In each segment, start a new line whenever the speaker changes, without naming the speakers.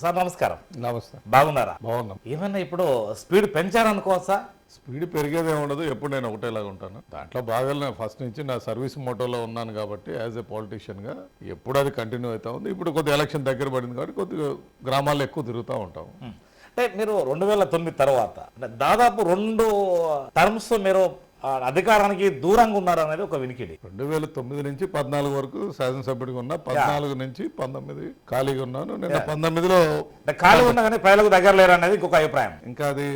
Sir నమస్కారం.
నమస్తే.
బాగున్నారా?
బాగున్నాం.
ఏమన్నా ఇప్పుడు స్పీడ్ పెంచారనుకోవచ్చా?
స్పీడ్ పెరిగేదే ఉండదు, ఎప్పుడు నేను ఒకటేలాగా ఉంటాను. దాంట్లో భాగాలు ఫస్ట్ నుంచి నా సర్వీస్ మోటోలో ఉన్నాను కాబట్టి యాజ్ ఏ పొలిటీషియన్గా ఎప్పుడు అది కంటిన్యూ అవుతా ఉంది. ఇప్పుడు కొద్దిగా ఎలక్షన్ దగ్గర పడింది కాబట్టి కొద్దిగా గ్రామాల్లో ఎక్కువ తిరుగుతూ ఉంటాం.
అంటే మీరు 2009 తర్వాత అంటే దాదాపు 2 టర్మ్స్ మీరు అధికారానికి దూరంగా ఉన్నారు అనేది ఒక వినికిడి.
2009 నుంచి 14 వరకు శాసనసభ్యుడిగా ఉన్నా, 14 నుంచి 19 ఖాళీగా ఉన్నాను. నిన్న 19లో
ఖాళీ ఉన్నా కానీ ప్రజలకు దగ్గర లేరు అనేది ఇంకొక అభిప్రాయం.
ఇంకా అది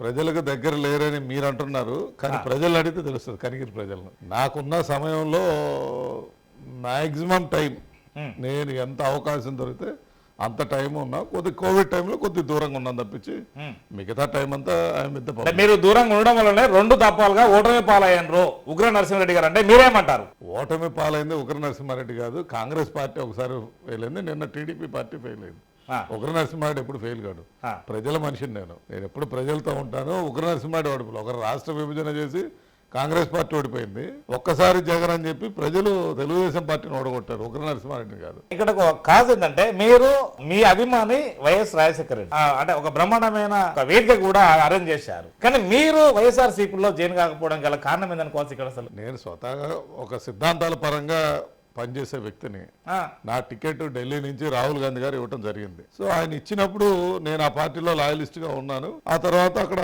ప్రజలకు దగ్గర లేరని మీరు అంటున్నారు, కానీ ప్రజలు అడిగితే తెలుస్తుంది. కనిగిరి ప్రజలను నాకున్న సమయంలో మ్యాక్సిమం టైం నేను ఎంత అవకాశం దొరికితే అంత టైం ఉన్నా. కొద్ది కోవిడ్ టైంలో కొద్ది దూరంగా ఉన్నాను తప్పించి మిగతా టైం అంతా ఆయన
మీరు దూరంగా ఉండడం వల్లనే 2 దఫాలుగా ఓటమి పాలయ్యారు ఉగ్ర నరసింహారెడ్డి గారు. అంటే మీరేమంటారు?
ఓటమి పాలైంది ఉగ్ర నరసింహారెడ్డి కాదు, కాంగ్రెస్ పార్టీ ఒకసారి ఫెయిల్ అయింది, నిన్న టీడీపీ పార్టీ ఫెయిల్ అయింది. ఉగ్ర నరసింహారెడ్డి ఎప్పుడు ఫెయిల్ కాడు. ప్రజల మనిషిని నేను ఎప్పుడు ప్రజలతో ఉంటాను. ఉగ్ర నరసింహారెడ్డి ఓడిపోయి ఒక రాష్ట్ర విభజన చేసి కాంగ్రెస్ పార్టీ ఓడిపోయింది. ఒక్కసారి జగన్ అని చెప్పి ప్రజలు తెలుగుదేశం పార్టీని ఓడగొట్టారు, ఉగ్ర నరసింహారెడ్డిని కాదు.
ఇక్కడ ఒక కాజ్ ఏంటంటే మీరు మీ అభిమాని వైఎస్ రాజశేఖర రెడ్డి అంటే ఒక బ్రహ్మాండమైన ఒక వేదిక కూడా అరేంజ్ చేశారు. కానీ మీరు వైఎస్ఆర్సీపీలో జాయిన్ కాకపోవడం గల కారణం ఏందనుకోవచ్చు ఇక్కడ? అసలు
నేను స్వతహాగా ఒక సిద్ధాంతాల పరంగా పనిచేసే వ్యక్తిని. నా టికెట్ ఢిల్లీ నుంచి రాహుల్ గాంధీ గారు ఇవ్వటం జరిగింది. సో ఆయన ఇచ్చినప్పుడు నేను ఆ పార్టీలో లాయలిస్ట్ గా ఉన్నాను. ఆ తర్వాత అక్కడ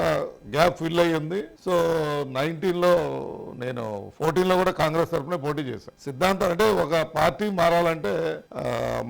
గ్యాప్ ఫిల్ అయ్యింది. సో 19లో నేను 14లో కూడా కాంగ్రెస్ తరఫునే పోటీ చేశాను. సిద్ధాంతం అంటే ఒక పార్టీ మారాలంటే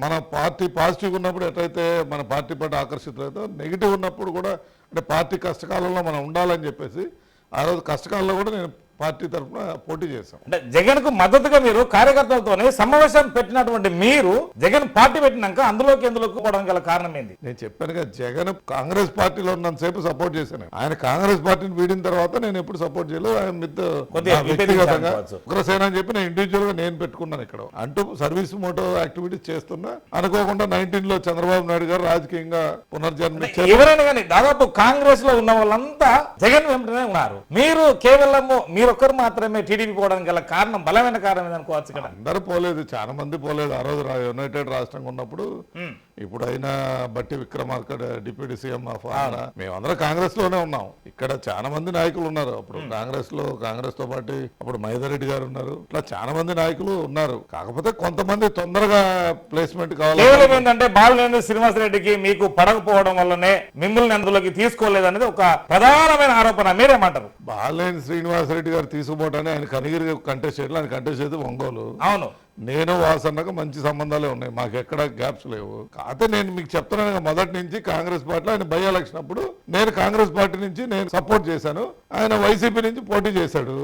మన పార్టీ పాజిటివ్ ఉన్నప్పుడు ఎట్లయితే మన పార్టీ పట్ల ఆకర్షితులైతే, నెగిటివ్ ఉన్నప్పుడు కూడా అంటే పార్టీ కష్టకాలంలో మనం ఉండాలని చెప్పేసి ఆ రోజు కష్టకాలంలో కూడా నేను పార్టీ తరఫున పోటీ చేశాం.
అంటే జగన్ కు మద్దతుగా మీరు కార్యకర్తలతోనే సమావేశం పెట్టినటువంటి మీరు జగన్ పార్టీ పెట్టినాక అందులోకి పోవడం గల కారణం ఏంది?
నేను చెప్పాను కదా, జగన్ కాంగ్రెస్ పార్టీలో ఉన్నంతసేపు సపోర్ట్ చేశాను. ఆయన కాంగ్రెస్ పార్టీని వీడిన తర్వాత నేను ఎప్పుడు సపోర్ట్ చేయలేదు. ఆయన వ్యక్తిగతంగా ఉగ్రసేన అని చెప్పి నేను ఇండివిజువల్ గా నేను పెట్టుకున్నాను. ఇక్కడ అంటూ సర్వీస్ మోటో యాక్టివిటీస్ చేస్తున్నా. అనుకోకుండా 19లో చంద్రబాబు నాయుడు గారు రాజకీయంగా పునర్జన్మించారు.
ఎవరైనా కానీ దాదాపు కాంగ్రెస్ లో ఉన్న వాళ్ళంతా జగన్ వెంటనే ఉన్నారు. మీరు కేవలం ఒక్కరు మాత్రమే టీడీపీ పోవడానికి గల కారణం, బలమైన కారణం ఏదనుకోవచ్చు? ఇక్కడ
అందరూ పోలేదు, చాలా మంది పోలేదు. ఆ రోజు యునైటెడ్ రాష్ట్రంగా ఉన్నప్పుడు ఇప్పుడు అయినా బట్టి Vikramarka deputy CM of Andhra, మేమందరం కాంగ్రెస్ లోనే ఉన్నాం. ఇక్కడ చాలా మంది నాయకులు ఉన్నారు. అప్పుడు కాంగ్రెస్ తో పాటు అప్పుడు మైదారెడ్డి గారు ఉన్నారు. ఇట్లా చాలా మంది నాయకులు ఉన్నారు. కాకపోతే కొంతమంది తొందరగా ప్లేస్మెంట్ కావాలి.
కేవలం ఏంటంటే బాలినేని శ్రీనివాసరెడ్డికి మీకు పడకపోవడం వల్లనే మిమ్మల్ని అందులోకి తీసుకోలేదనేది ఒక ప్రధానమైన ఆరోపణ. మీరేమంటారు?
బాలినేని శ్రీనివాసరెడ్డి గారు తీసుకుపోవటాన్ని ఆయన కనిగిరి కంటెస్ట్ చేయడం, ఆయన కంటెస్ట్ చేస్తే ఒంగోలు.
అవును,
నేను వాసన్నకు మంచి సంబంధాలే ఉన్నాయి, మాకు ఎక్కడ గ్యాప్స్ లేవు. కాకపోతే నేను మీకు చెప్తున్నాను, మొదటి నుంచి కాంగ్రెస్ పార్టీలో ఆయన బై ఎలక్షన్ అప్పుడు నేను కాంగ్రెస్ పార్టీ నుంచి నేను సపోర్ట్ చేశాను. ఆయన వైసీపీ నుంచి పోటీ చేశాడు.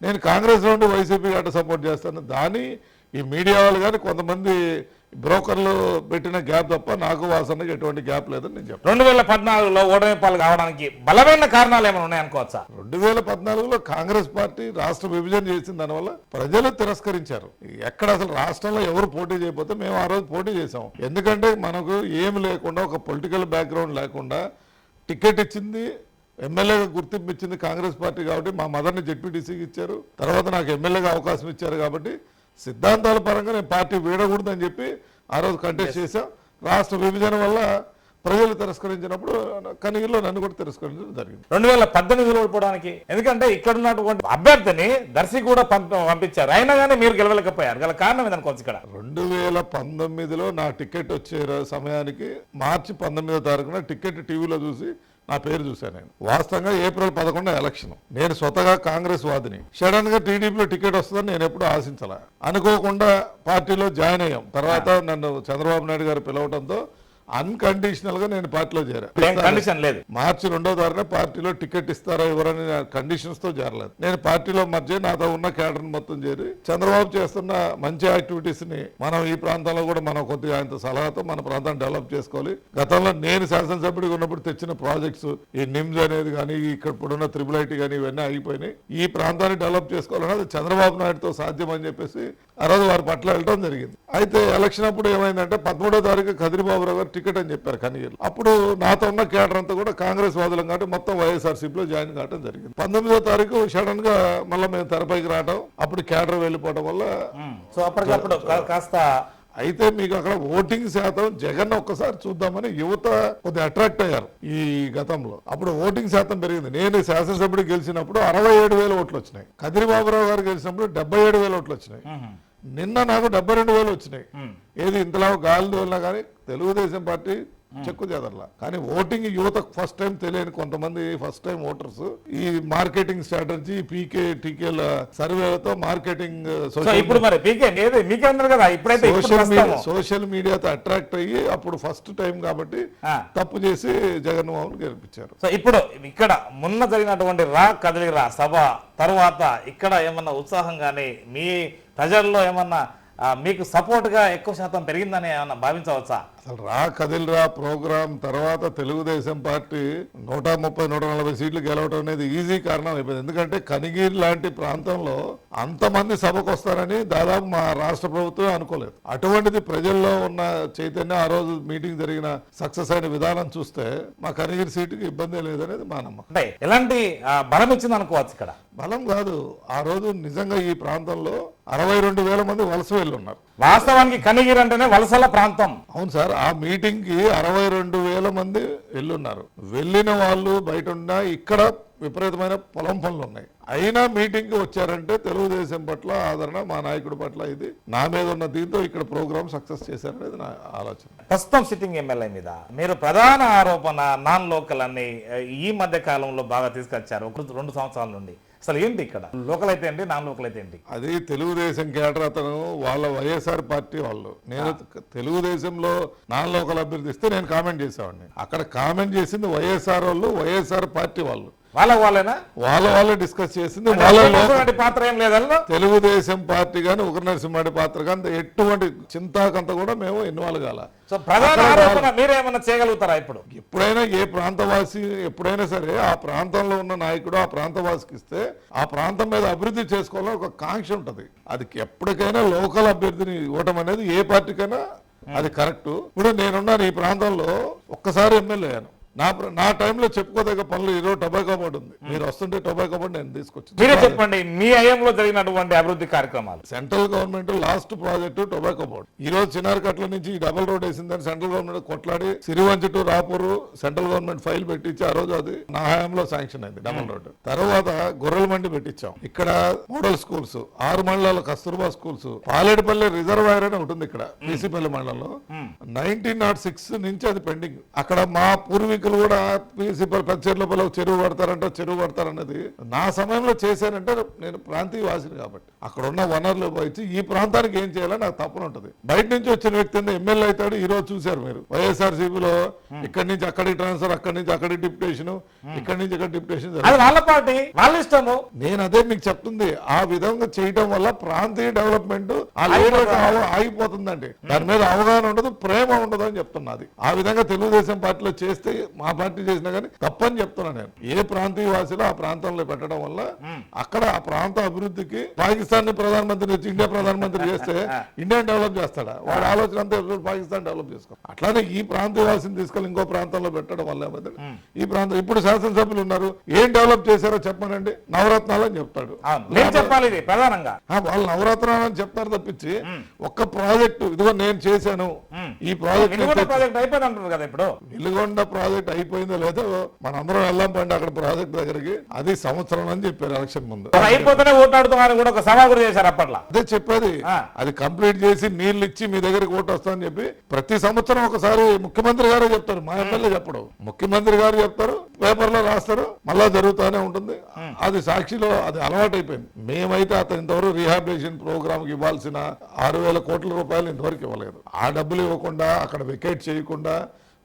నేను కాంగ్రెస్ నుండి వైసీపీ గట్ట సపోర్ట్ చేస్తాను. దాని ఈ మీడియా వాళ్ళు కానీ కొంతమంది బ్రోకర్లు పెట్టిన గ్యాప్ తప్ప నాకు వాసనకి ఎటువంటి గ్యాప్ లేదని నేను చెప్పాను.
2014లో ఓటమి పాలు కావడానికి బలమైన కారణాలు ఏమైనా ఉన్నాయనుకోవచ్చా?
2014లో కాంగ్రెస్ పార్టీ రాష్ట్ర విభజన చేసిన దానివల్ల ప్రజలు తిరస్కరించారు. ఎక్కడ అసలు రాష్ట్రంలో ఎవరు పోటీ చేయకపోతే మేము ఆ రోజు పోటీ చేసాం. ఎందుకంటే మనకు ఏమి లేకుండా, ఒక పొలిటికల్ బ్యాక్గ్రౌండ్ లేకుండా టికెట్ ఇచ్చింది, ఎమ్మెల్యేగా గుర్తింపు ఇచ్చింది కాంగ్రెస్ పార్టీ కాబట్టి మా మదర్ని జెడ్పీటీసీకి ఇచ్చారు. తర్వాత నాకు ఎమ్మెల్యేగా అవకాశం ఇచ్చారు కాబట్టి సిద్ధాంతాల పరంగా నేను పార్టీ వీడకూడదని చెప్పి ఆ రోజు కంటెస్ట్ చేశాం. రాష్ట్ర విభజన వల్ల ప్రజలు తిరస్కరించినప్పుడు కనిగిరిలో నన్ను కూడా తిరస్కరించడం జరిగింది.
2018లో ఓడిపోవడానికి ఎందుకంటే ఇక్కడ ఉన్నటువంటి అభ్యర్థిని దర్శి కూడా పంపించారు, అయినా కానీ మీరు గెలవలేకపోయారు. గల కారణం ఏదనుకోవచ్చు? ఇక్కడ
2019లో నా టికెట్ వచ్చే సమయానికి మార్చి 19వ తారీఖున టికెట్ టీవీలో చూసి నా పేరు చూశాను. నేను వాస్తవంగా ఏప్రిల్ 11 ఎలక్షన్. నేను స్వతగా కాంగ్రెస్ వాదిని. సడన్ గా టీడీపీలో టికెట్ వస్తుందని నేను ఎప్పుడు ఆశించాల. అనుకోకుండా పార్టీలో జాయిన్ అయ్యాం. తర్వాత నన్ను చంద్రబాబు నాయుడు గారు పిలవడంతో అన్కండిషనల్ గా నేను పార్టీలో చేరాను. మార్చి 2వ తారీఖున పార్టీలో టికెట్ ఇస్తారా ఎవరని కండిషన్స్ తో చేరలేదు. నేను పార్టీలో మధ్య నాతో ఉన్న క్యాడర్ మొత్తం చేరి చంద్రబాబు చేస్తున్న మంచి యాక్టివిటీస్ ని మనం ఈ ప్రాంతంలో కూడా మనం కొద్దిగా ఆయన సలహాతో మన ప్రాంతాన్ని డెవలప్ చేసుకోవాలి. గతంలో నేను శాసనసభ్యుడిగా ఉన్నప్పుడు తెచ్చిన ప్రాజెక్ట్స్, ఈ నిమ్స్ అనేది కానీ, ఇక్కడ ఇప్పుడున్న త్రిబుల్ ఐటీ కానీ ఇవన్నీ ఆగిపోయినాయి. ఈ ప్రాంతాన్ని డెవలప్ చేసుకోవాలన్నది చంద్రబాబు నాయుడుతో సాధ్యం అని చెప్పేసి ఆ రోజు వారి పట్ల వెళ్ళడం జరిగింది. అయితే ఎలక్షన్ అప్పుడు ఏమైందంటే 13వ తారీఖు కదిరిబాబురావు గారు టికెట్ అని చెప్పారు కనిగిరి. అప్పుడు నాతో ఉన్న కేడర్ అంతా కూడా కాంగ్రెస్ వాదులం కాబట్టి మొత్తం వైఎస్ఆర్సీపీలో జాయిన్ కావడం జరిగింది. 19వ తారీఖు సడన్ గా మళ్ళీ మేము తెరపైకి రావడం, అప్పుడు కేడర్ వెళ్ళిపోవడం వల్ల
సో అప్పటికప్పుడు కాస్త
అయితే మీకు అక్కడ ఓటింగ్ శాతం జగన్ ఒక్కసారి చూద్దామని యువత కొద్దిగా అట్రాక్ట్ అయ్యారు ఈ గతంలో. అప్పుడు ఓటింగ్ శాతం పెరిగింది. నేను శాసనసభ్యుడు గెలిచినప్పుడు 67,000 ఓట్లు వచ్చినాయి. కదిరిబాబురావు గారు గెలిచినప్పుడు 77,000 ఓట్లు వచ్చినాయి. నిన్న నాకు 72,000 వచ్చినాయి. ఏది ఇంతలా గాలి తోలినా కానీ తెలుగుదేశం పార్టీ చెక్కు చెదరలా. కానీ ఓటింగ్ యువతకు ఫస్ట్ టైం తెలియని కొంతమంది ఫస్ట్ టైం ఓటర్స్ ఈ మార్కెటింగ్ స్ట్రాటజీ పీకే టీకేల సర్వేలతో మార్కెటింగ్
ఇప్పుడు మరి పీకే మీకే ఉన్నారు కదా, ఇప్పుడైతే
సోషల్ మీడియాతో అట్రాక్ట్ అయ్యి అప్పుడు ఫస్ట్ టైం కాబట్టి తప్పు చేసి జగన్మోహన్ గెలిపించారు.
సో ఇప్పుడు ఇక్కడ మొన్న జరిగినటువంటి కదిలిరా సభ తర్వాత ఇక్కడ ఏమన్నా ఉత్సాహం కానీ మీ ప్రజల్లో ఏమన్నా మీకు సపోర్ట్ గా ఎక్కువ శాతం పెరిగిందని ఏమన్నా భావించవచ్చా?
అసలు కదిలిరా ప్రోగ్రాం తర్వాత తెలుగుదేశం పార్టీ 130-140 సీట్లు గెలవడం అనేది ఈజీ కారణం అయిపోయింది. ఎందుకంటే కనిగిరి లాంటి ప్రాంతంలో అంతమంది సభకు వస్తారని దాదాపు మా రాష్ట్ర ప్రభుత్వం అనుకోలేదు. అటువంటిది ప్రజల్లో ఉన్న చైతన్యం ఆ రోజు మీటింగ్ జరిగిన సక్సెస్ అయిన విధానం చూస్తే మా కనిగిరి సీటుకి ఇబ్బంది లేదనేది మా నమ్మకం.
అంటే ఎలాంటి బలం ఇచ్చింది అనుకోవచ్చు? ఇక్కడ
బలం కాదు, ఆ రోజు నిజంగా ఈ ప్రాంతంలో 62,000 మంది వలస వెళ్ళి ఉన్నారు.
వాస్తవానికి కనిగిరి అంటేనే వలసల ప్రాంతం.
అవును సార్, ఆ మీటింగ్ కి 62,000 మంది వెళ్ళున్నారు. వెళ్ళిన వాళ్ళు బయట ఉన్నా ఇక్కడ విపరీతమైన పొలం పనులు ఉన్నాయి. అయినా మీటింగ్ కి వచ్చారంటే తెలుగుదేశం పట్ల ఆదరణ, మా నాయకుడి పట్ల ఇది నా మీద ఉన్న దీంతో ఇక్కడ ప్రోగ్రామ్ సక్సెస్ చేశారనేది నా ఆలోచన.
ప్రస్తుతం సిట్టింగ్ ఎమ్మెల్యే మీద మీరు ప్రధాన ఆరోపణ నాన్ లోకల్ అని ఈ మధ్య కాలంలో బాగా తీసుకొచ్చారు 2 సంవత్సరాల నుండి. అసలు ఏంటి ఇక్కడ లోకల్ అయితే ఏంటి, నాన్ లోకల్ అయితే ఏంటి?
అది తెలుగుదేశం కేడర్ అతను వాళ్ళ వైఎస్ఆర్ పార్టీ వాళ్ళు. నేను తెలుగుదేశంలో నాన్ లోకల్ అభ్యర్థి ఇస్తే నేను కామెంట్ చేసేవాడిని. అక్కడ కామెంట్ చేసింది వైఎస్ఆర్ వాళ్ళు, వైఎస్ఆర్ పార్టీ వాళ్ళు. వాళ్ళే డిస్కస్ చేసింది.
పాత్ర ఏం లేదన్నా
తెలుగుదేశం పార్టీ కానీ ఉగ్ర నరసింహారెడ్డి పాత్ర కానీ ఎటువంటి చింతాకంత కూడా మేము ఇన్వాల్వ్ కాల.
సో ప్రధాన ఆరోపణ మీరేమన్నా చేయగలుగుతారా? ఇప్పుడు
ఎప్పుడైనా ఏ ప్రాంతవాసి ఎప్పుడైనా సరే ఆ ప్రాంతంలో ఉన్న నాయకుడు ఆ ప్రాంతవాసికి ఇస్తే ఆ ప్రాంతం మీద అభివృద్ధి చేసుకోవాలని ఒక కాంక్ష ఉంటది. అది ఎప్పటికైనా లోకల్ అభ్యర్థిని ఇవ్వటం అనేది ఏ పార్టీకైనా అది కరెక్ట్. ఇప్పుడు నేనున్నాను ఈ ప్రాంతంలో, ఒక్కసారి ఎమ్మెల్యే అయ్యాను. నా టైంలో చెప్పుకోదగ్గ పనులు ఈరోజు టొబాకో బోర్డు ఉంది. మీరు వస్తుంటే టొబాకో బోర్డు నేను తీసుకొచ్చి
మీరే చెప్పండి మీ హయాంలో జరిగినటువంటి అభివృద్ధి కార్యక్రమాలు.
Central government last project tobacco board. ఈ రోజు చిన్నారకట్ల నుంచి డబుల్ రోడ్ వేసిందని సెంట్రల్ గవర్నమెంట్ కొట్లాడి Sirivanchi to Rapur central government file పెట్టించి ఆ రోజు అది నా హయాంలో శాంక్షన్ అయింది డబుల్ రోడ్. తర్వాత గొర్రెల మండి పెట్టించాం. ఇక్కడ మోడల్ స్కూల్స్ 6 మండలాల కస్తూర్బా స్కూల్స్, పాలేడుపల్లి రిజర్వాయర్ అని ఉంటుంది ఇక్కడ పీసీపల్లి మండలంలో. 1906 నుంచి అది పెండింగ్. అక్కడ మా పూర్వీకులు కూడా ప్రిన్సిపల్ పెద్దచెర్లపల్లి చెరువు కడతారన్నది నా సమయంలో చేశానంటే నేను ప్రాంతీయ వాసిని కాబట్టి అక్కడ ఉన్న వనరులు పోయి ఈ ప్రాంతానికి ఏం చేయాలని నాకు తప్పన ఉంటుంది. బయట నుంచి వచ్చిన వ్యక్తి ఎమ్మెల్యే అవుతాడు. ఈ రోజు చూశారు మీరు వైఎస్ఆర్సీపీలో ఇక్కడి నుంచి అక్కడికి ట్రాన్స్ఫర్, అక్కడి నుంచి అక్కడికి డిప్యుటేషన్, ఇక్కడి నుంచి ఇక్కడ డిప్యుటేషన్.
వాళ్ళ పార్టీ వాళ్ళ ఇష్టము.
నేను అదే మీకు చెప్తుంది. ఆ విధంగా చేయడం వల్ల ప్రాంతీయ డెవలప్మెంట్ ఆ లీడర్ ఆగిపోతుందండి. దాని మీద అవగాహన ఉండదు, ప్రేమ ఉండదు అని చెప్తున్నది. ఆ విధంగా తెలుగుదేశం పార్టీలో చేస్తే మా పార్టీ చేసినా కానీ తప్పని చెప్తున్నా నేను. ఏ ప్రాంతీయ వాసిలో ఆ ప్రాంతంలో పెట్టడం వల్ల అక్కడ ఆ ప్రాంత అభివృద్ధికి పాకిస్తాన్ ప్రధానమంత్రి వచ్చి ఇండియా ప్రధానమంత్రి చేస్తే ఇండియాని డెవలప్ చేస్తాడా? వాడి ఆలోచన అంతా పాకిస్తాన్ డెవలప్ చేసుకో. అట్లానే ఈ ప్రాంతీయ వాసిని తీసుకెళ్ళి ఇంకో ప్రాంతంలో పెట్టడం వల్ల ఈ ప్రాంతం ఇప్పుడు శాసనసభ్యులు ఉన్నారు, ఏం డెవలప్ చేశారో చెప్పనండి. నవరత్నాలు అని చెప్తాడు. వాళ్ళు నవరత్నాలు అని చెప్తారు తప్పించి ఒక్క ప్రాజెక్టు ఇదిగో నేను చేశాను ఈ ప్రాజెక్ట్
అయిపోయింది కదా. ఇప్పుడు
వెలుగొండ ప్రాజెక్ట్ అయిపోయిందో లేదో మనందరం వెళ్దాం పండి అక్కడ ప్రాజెక్ట్ దగ్గరికి. అది సంవత్సరం అని చెప్పారు ఎలక్షన్ ముందు.
అయిపోతేనే ఓటాడుతున్నాను కూడా ఒక సభ కూడా చేశారు అప్పట్లో.
అదే చెప్పేది, అది కంప్లీట్ చేసి నీళ్లు ఇచ్చి మీ దగ్గరికి ఓటు వస్తామని చెప్పి ప్రతి సంవత్సరం ఒకసారి ముఖ్యమంత్రి గారే చెప్తారు, మా ఎమ్మెల్యే చెప్పడం. ముఖ్యమంత్రి గారు చెప్తారు, పేపర్లో రాస్తారు, మళ్ళా జరుగుతూనే ఉంటుంది. అది సాక్షిలో అది అలవాటు అయిపోయింది. మేమైతే అతను ఇంతవరకు రీహాబిలిటేషన్ ప్రోగ్రామ్ కి ఇవ్వాల్సిన 6,000 కోట్ల రూపాయలు ఇంతవరకు ఇవ్వలేదు. ఆ డబ్బులు ఇవ్వకుండా అక్కడ వెకేట్ చేయకుండా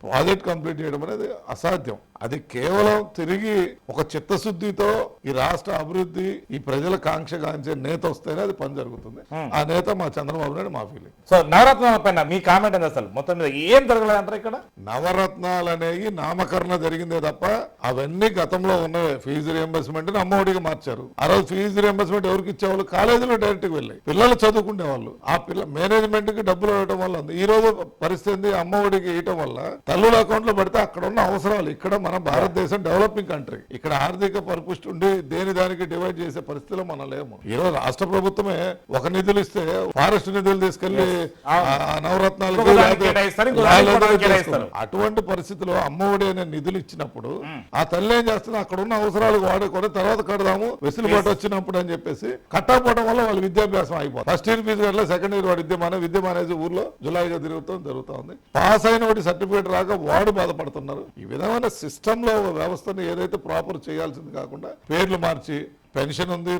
ప్రాజెక్ట్ కంప్లీట్ చేయడం అనేది అసాధ్యం. అది కేవలం తిరిగి ఒక చిత్తశుద్ధితో ఈ రాష్ట్ర అభివృద్ధి ఈ ప్రజల కాంక్ష గాంచే నేత వస్తేనే అది పని జరుగుతుంది. ఆ నేత మా చంద్రబాబు నాయుడు, మా ఫీలింగ్.
సో నవరత్నాల పైన మీ కామెంట్ ఏంది? అసలు మొత్తం మీద ఏం జరగలేదంటారు ఇక్కడ?
నవరత్నాలు అనేవి నామకరణ జరిగిందే తప్ప అవన్నీ గతంలో ఉన్నవే. ఫీజు రియంబర్స్మెంట్ అమ్మఒడికి మార్చారు. ఆ రోజు ఫీజు రియంబర్స్మెంట్ ఎవరికి ఇచ్చేవాళ్ళు? కాలేజీలో డైరెక్ట్ గా వెళ్ళి పిల్లలు చదువుకునే వాళ్ళు. ఆ మేనేజ్మెంట్ కి డబ్బులు ఇవ్వడం వల్ల ఈ రోజు పరిస్థితి అమ్మఒడికి ఇవ్వడం వల్ల తల్లుల అకౌంట్ లో పడితే అక్కడ ఉన్న అవసరాలు ఇక్కడ మన భారతదేశం డెవలపింగ్ కంట్రీ. ఇక్కడ ఆర్థిక పరిపుష్టి ఉండి దేని దానికి డివైడ్ చేసే పరిస్థితిలో మనం లేము. ఈరోజు రాష్ట్ర ప్రభుత్వమే ఒక నిధులు ఇస్తే ఫారెస్ట్ నిధులు తీసుకెళ్లి నవరత్నాలకు అటువంటి పరిస్థితిలో అమ్మఒడి అనే నిధులు ఇచ్చినప్పుడు ఆ తల్లి ఏం చేస్తుంది, అక్కడ ఉన్న అవసరాలు వాడుకొని తర్వాత కడదాము వెసులుబాటు వచ్చినప్పుడు అని చెప్పేసి కట్టకపోవడం వల్ల వాళ్ళ విద్యాభ్యాసం అయిపోతుంది. ఫస్ట్ ఇయర్ ఫీజు కట్ల సెకండ్ ఇయర్ వాడు విద్య మానేసి ఊర్లో జులైగా జరుగుతుంది. పాస్ అయిన వాడి సర్టిఫికేట్ రాక వాడు బాధపడుతున్నారు. ఈ విధమైన సిస్టమ్ లో వ్యవస్థను ఏదైతే ప్రాపర్ చేయాల్సింది కాకుండా పేర్లు మార్చి పెన్షన్ ఉంది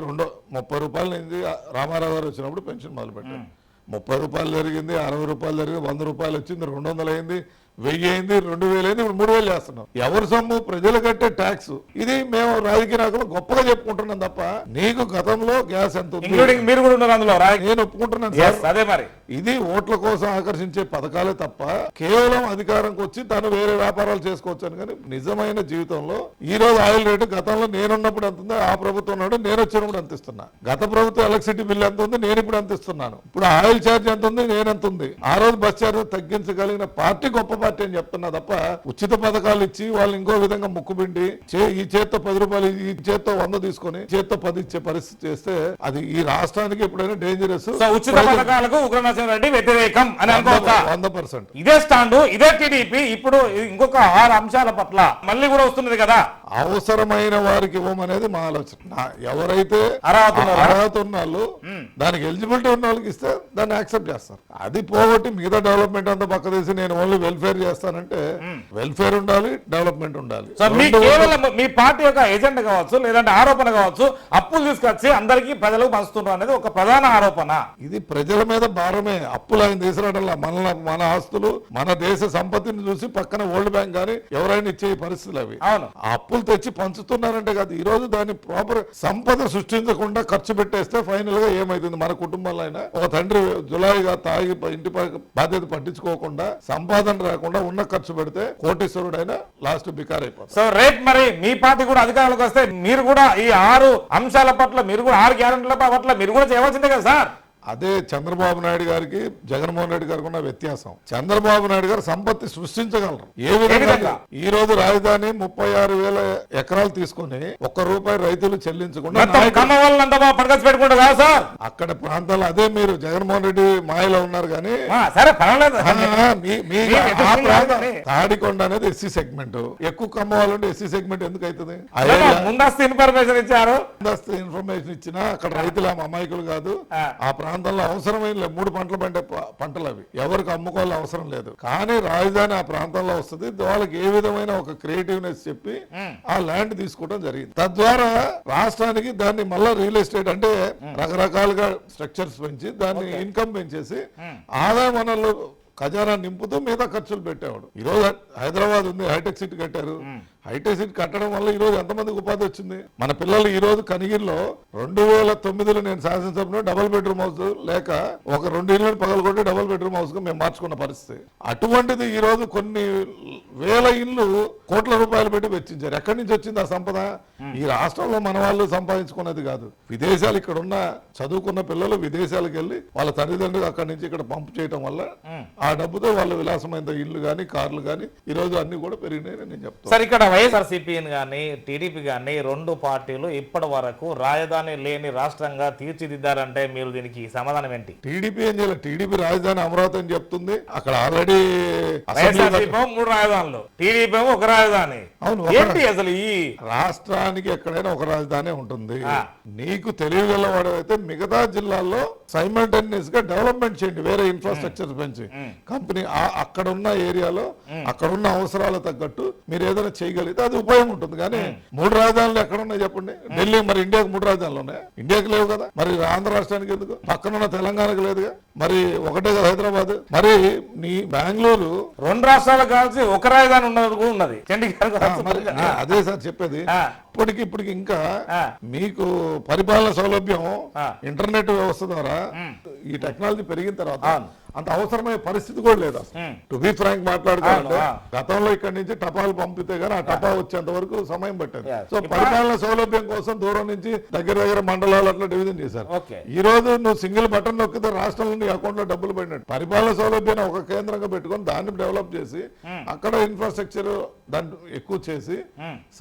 30 రూపాయలు అయింది. రామారావు గారు వచ్చినప్పుడు పెన్షన్ మొదలు పెట్టారు. 30 రూపాయలు జరిగింది, 60 రూపాయలు జరిగింది, 100 రూపాయలు వచ్చింది, 200 అయింది, 1000 అయింది, 2000 అయింది, ఇప్పుడు 3000 చేస్తున్నాం. ఎవరి సొమ్ము? ప్రజలు కట్టే ట్యాక్స్. ఇది మేము రాజకీయ నాయకులు గొప్పగా చెప్పుకుంటున్నాం తప్ప నీకు గతంలో గ్యాస్ ఎంత ఉంది
మీరు కూడా ఉన్నారు అందులో.
నేను ఒప్పుకుంటున్నాను.
అదే మరి
ఇది ఓట్ల కోసం ఆకర్షించే పథకాలే తప్ప కేవలం అధికారంకి వచ్చి తను వేరే వ్యాపారాలు చేసుకోవచ్చు కానీ నిజమైన జీవితంలో ఈ రోజు ఆయిల్ రేటు గతంలో నేనున్నప్పుడు ఎంత ఉంది, ఆ ప్రభుత్వం ఉన్నాడు, నేను వచ్చినప్పుడు ఎంత ఇస్తున్నా. గత ప్రభుత్వం ఎలక్ట్రిసిటీ బిల్ ఎంత ఉంది, నేను ఇప్పుడు ఎంత ఇస్తున్నాను. ఇప్పుడు ఆయిల్ ఛార్జ్ ఎంత ఉంది, నేను ఎంత ఉంది. ఆ రోజు బస్ ఛార్జ్ తగ్గించగలిగిన పార్టీ గొప్ప పార్టీ అని చెప్తున్నా తప్ప ఉచిత పథకాలు ఇచ్చి వాళ్ళు ఇంకో విధంగా ముక్కుబిండి ఈ చేత్తో 10 రూపాయలు ఈ చేత్తో 100 తీసుకొని చేత్తో 10 ఇచ్చే పరిస్థితి చేస్తే అది ఈ రాష్ట్రానికి ఎప్పుడైనా డేంజరస్.
ఉచిత పథకాలకు రెడ్డి వ్యతిరేకం అని అనుకోవచ్చా?
100%.
ఇదే స్టాండ్, ఇదే టీడీపీ. ఇప్పుడు ఇంకొక 6 అంశాల పట్ల మళ్ళీ కూడా వస్తున్నది కదా.
అవసరమైన వారికి ఇవ్వమనేది మా ఆలోచన. ఎవరైతే అర్హత ఉన్న వాళ్ళు దానికి ఎలిజిబిలిటీ ఉన్న వాళ్ళకి ఇస్తే దాన్ని యాక్సెప్ట్ చేస్తారు. అది పోగొట్టి మిగతా డెవలప్మెంట్ అంతా పక్క తీసి నేను ఓన్లీ వెల్ఫేర్ చేస్తానంటే వెల్ఫేర్ ఉండాలి, డెవలప్మెంట్ ఉండాలి.
మీ పార్టీ యొక్క ఎజెండా కావచ్చు లేదంటే ఆరోపణ కావచ్చు, అప్పులు తీసుకొచ్చి అందరికీ ప్రజలకు పంచుతున్నారు అనేది ఒక ప్రధాన ఆరోపణ.
ఇది ప్రజల మీద భారమే. అప్పులు ఆయన తీసుకురావడంలా మన ఆస్తులు మన దేశ సంపత్తిని చూసి పక్కన వరల్డ్ బ్యాంక్ కానీ ఎవరైనా ఇచ్చే పరిస్థితులు అవి. అప్పులు తెచ్చి పంచుతున్నారంటే కాదు, ఈ రోజు దాన్ని ప్రాపర్ సంపద సృష్టించకుండా ఖర్చు పెట్టేస్తే ఫైనల్ గా ఏమైతుంది? మన కుటుంబంలో అయినా ఒక తండ్రి జులాయిగా తాగి ఇంటి బాధ్యత పట్టించుకోకుండా సంపాదన రాకుండా ఉన్న ఖర్చు పెడితే కోటీశ్వరుడైనా లాస్ట్ బికార్ అయిపోతుంది.
సో రేపు మరి మీ పార్టీ కూడా అధికారంలోకి వస్తే మీరు కూడా ఈ 6 అంశాల పట్ల మీరు కూడా 6 గ్యారెంటీల పట్ల మీరు కూడా చేయవలసిందే కదా సార్.
అదే చంద్రబాబు నాయుడు గారికి జగన్మోహన్ రెడ్డి గారికి ఉన్న వ్యత్యాసం. చంద్రబాబు నాయుడు గారు సంపత్తి సృష్టించగలరు. ఏ విధంగా? ఈ రోజు రాజధాని 36,000 ఎకరాలు తీసుకుని ₹1 రైతులు చెల్లించకుండా అక్కడ ప్రాంతాల్లో అదే మీరు జగన్మోహన్ రెడ్డి మాయలో ఉన్నారు కానీ తాడికొండ అనేది ఎస్సీ సెగ్మెంట్. ఎక్కువ కమ్మవాళ్ళు ఎస్సీ సెగ్మెంట్ ఎందుకు అవుతుంది?
ముందస్తు ఇన్ఫర్మేషన్ ఇచ్చారు.
ముందస్తు ఇన్ఫర్మేషన్ ఇచ్చినా అక్కడ రైతులు అమాయకులు కాదు. ఆ ప్రాంతంలో అవసరమైన 3 పంటలు పండే పంటలు అవి ఎవరికి అమ్ముకోవాలని అవసరం లేదు. కానీ రాజధాని ఆ ప్రాంతంలో వస్తుంది. వాళ్ళకి ఏ విధమైన ఒక క్రియేటివ్నెస్ చెప్పి ఆ ల్యాండ్ తీసుకోవడం జరిగింది. తద్వారా రాష్ట్రానికి దాన్ని మళ్ళా రియల్ ఎస్టేట్ అంటే రకరకాలుగా స్ట్రక్చర్స్ పెంచి దాన్ని ఇన్కమ్ పెంచేసి ఆదాయ వనరులు ఖజానా నింపుతూ మీద ఖర్చులు పెట్టేవాడు. ఈ రోజు హైదరాబాద్ ఉంది, హైటెక్ సిటీ కట్టారు. హైటెక్ సిటీ కట్టడం వల్ల ఈ రోజు ఎంతమందికి ఉపాధి వచ్చింది? మన పిల్లలు ఈ రోజు కనిగిరిలో 2009లో నేను శాసనసభలో డబుల్ బెడ్రూమ్ హౌస్ లేక ఒక 2 ఇళ్లను పగలగొట్టి డబుల్ బెడ్రూమ్ హౌస్ గా మేము మార్చుకున్న పరిస్థితి. అటువంటిది ఈ రోజు కొన్ని వేల ఇళ్ళు కోట్ల రూపాయలు పెట్టి వెచ్చించారు. ఎక్కడి నుంచి వచ్చింది ఆ సంపద? ఈ రాష్ట్రంలో మన వాళ్ళు సంపాదించుకున్నది కాదు. విదేశాలు ఇక్కడ ఉన్న చదువుకున్న పిల్లలు విదేశాలకు వెళ్ళి వాళ్ళ తల్లిదండ్రులు అక్కడి నుంచి ఇక్కడ పంపు చేయడం వల్ల ఆ డబ్బుతో వాళ్ళ విలాసమైన ఇల్లు గానీ కార్లు గానీ ఈ రోజు అన్ని కూడా పెరిగినాయని నేను చెప్తాను.
సార్, ఇక్కడ వైఎస్ఆర్సీపీ కానీ టీడీపీ కానీ 2 పార్టీలు ఇప్పటి వరకు రాజధాని లేని రాష్ట్రంగా తీర్చిదిద్దారంటే మీరు దీనికి సమాధానం ఏంటి?
టీడీపీ ఏం చేయాలి? టీడీపీ రాజధాని అమరావతి అని చెప్తుంది. అక్కడ ఆల్రెడీ
3 రాజధానులు, టీడీపీ 1 రాజధాని.
అవును,
ఏంటి అసలు ఈ
రాష్ట్రానికి ఎక్కడైనా ఒక రాజధాని ఉంటుంది. నీకు తెలియగలవాడు అయితే మిగతా జిల్లాల్లో సైమల్టేనియస్ గా డెవలప్మెంట్ చేయండి. వేరే ఇన్ఫ్రాస్ట్రక్చర్ పెంచి కంపెనీ అక్కడ ఉన్న ఏరియాలో అక్కడ ఉన్న అవసరాలు తగ్గట్టు మీరు ఏదైనా చేయగలిగితే అది ఉపయోగం ఉంటుంది. కానీ 3 రాజధానులు ఎక్కడ ఉన్నాయి చెప్పండి? ఢిల్లీ మరి ఇండియాకి 3 రాజధానులు ఉన్నాయి, ఇండియాకి లేవు కదా. మరి ఆంధ్ర రాష్ట్రానికి ఎందుకు? పక్కనున్న తెలంగాణకు లేదుగా. మరి ఒకటే కదా హైదరాబాద్. మరి నీ బెంగళూరు
2 రాష్ట్రాలు కలిసి 1 రాజధాని ఉన్నది చండీగఢ్.
అదే సార్ చెప్పేది. ఇప్పటికి ఇంకా మీకు పరిపాలన సౌలభ్యం ఇంటర్నెట్ వ్యవస్థ ద్వారా ఈ టెక్నాలజీ పెరిగిన తర్వాత అంత అవసరమయ్యే పరిస్థితి కూడా లేదు అసలు. టు బి ఫ్రాంక్ మాట్లాడుతుంటే గతంలో ఇక్కడి నుంచి టపాలు పంపితే గానీ ఆ టపా వచ్చేంత వరకు సమయం పట్టేది. సో పరిపాలన సౌలభ్యం కోసం దూరం నుంచి దగ్గర మండలాలు అట్లా డివిజన్ చేశారు. ఈ రోజు నువ్వు సింగిల్ బటన్ నొక్కితే రాష్ట్రం నుండి అకౌంట్ లో డబ్బులు పడినట్టు. పరిపాలన సౌలభ్యాన్ని ఒక కేంద్రంగా పెట్టుకొని దాన్ని డెవలప్ చేసి అక్కడ ఇన్ఫ్రాస్ట్రక్చర్ దాన్ని ఎక్కువ చేసి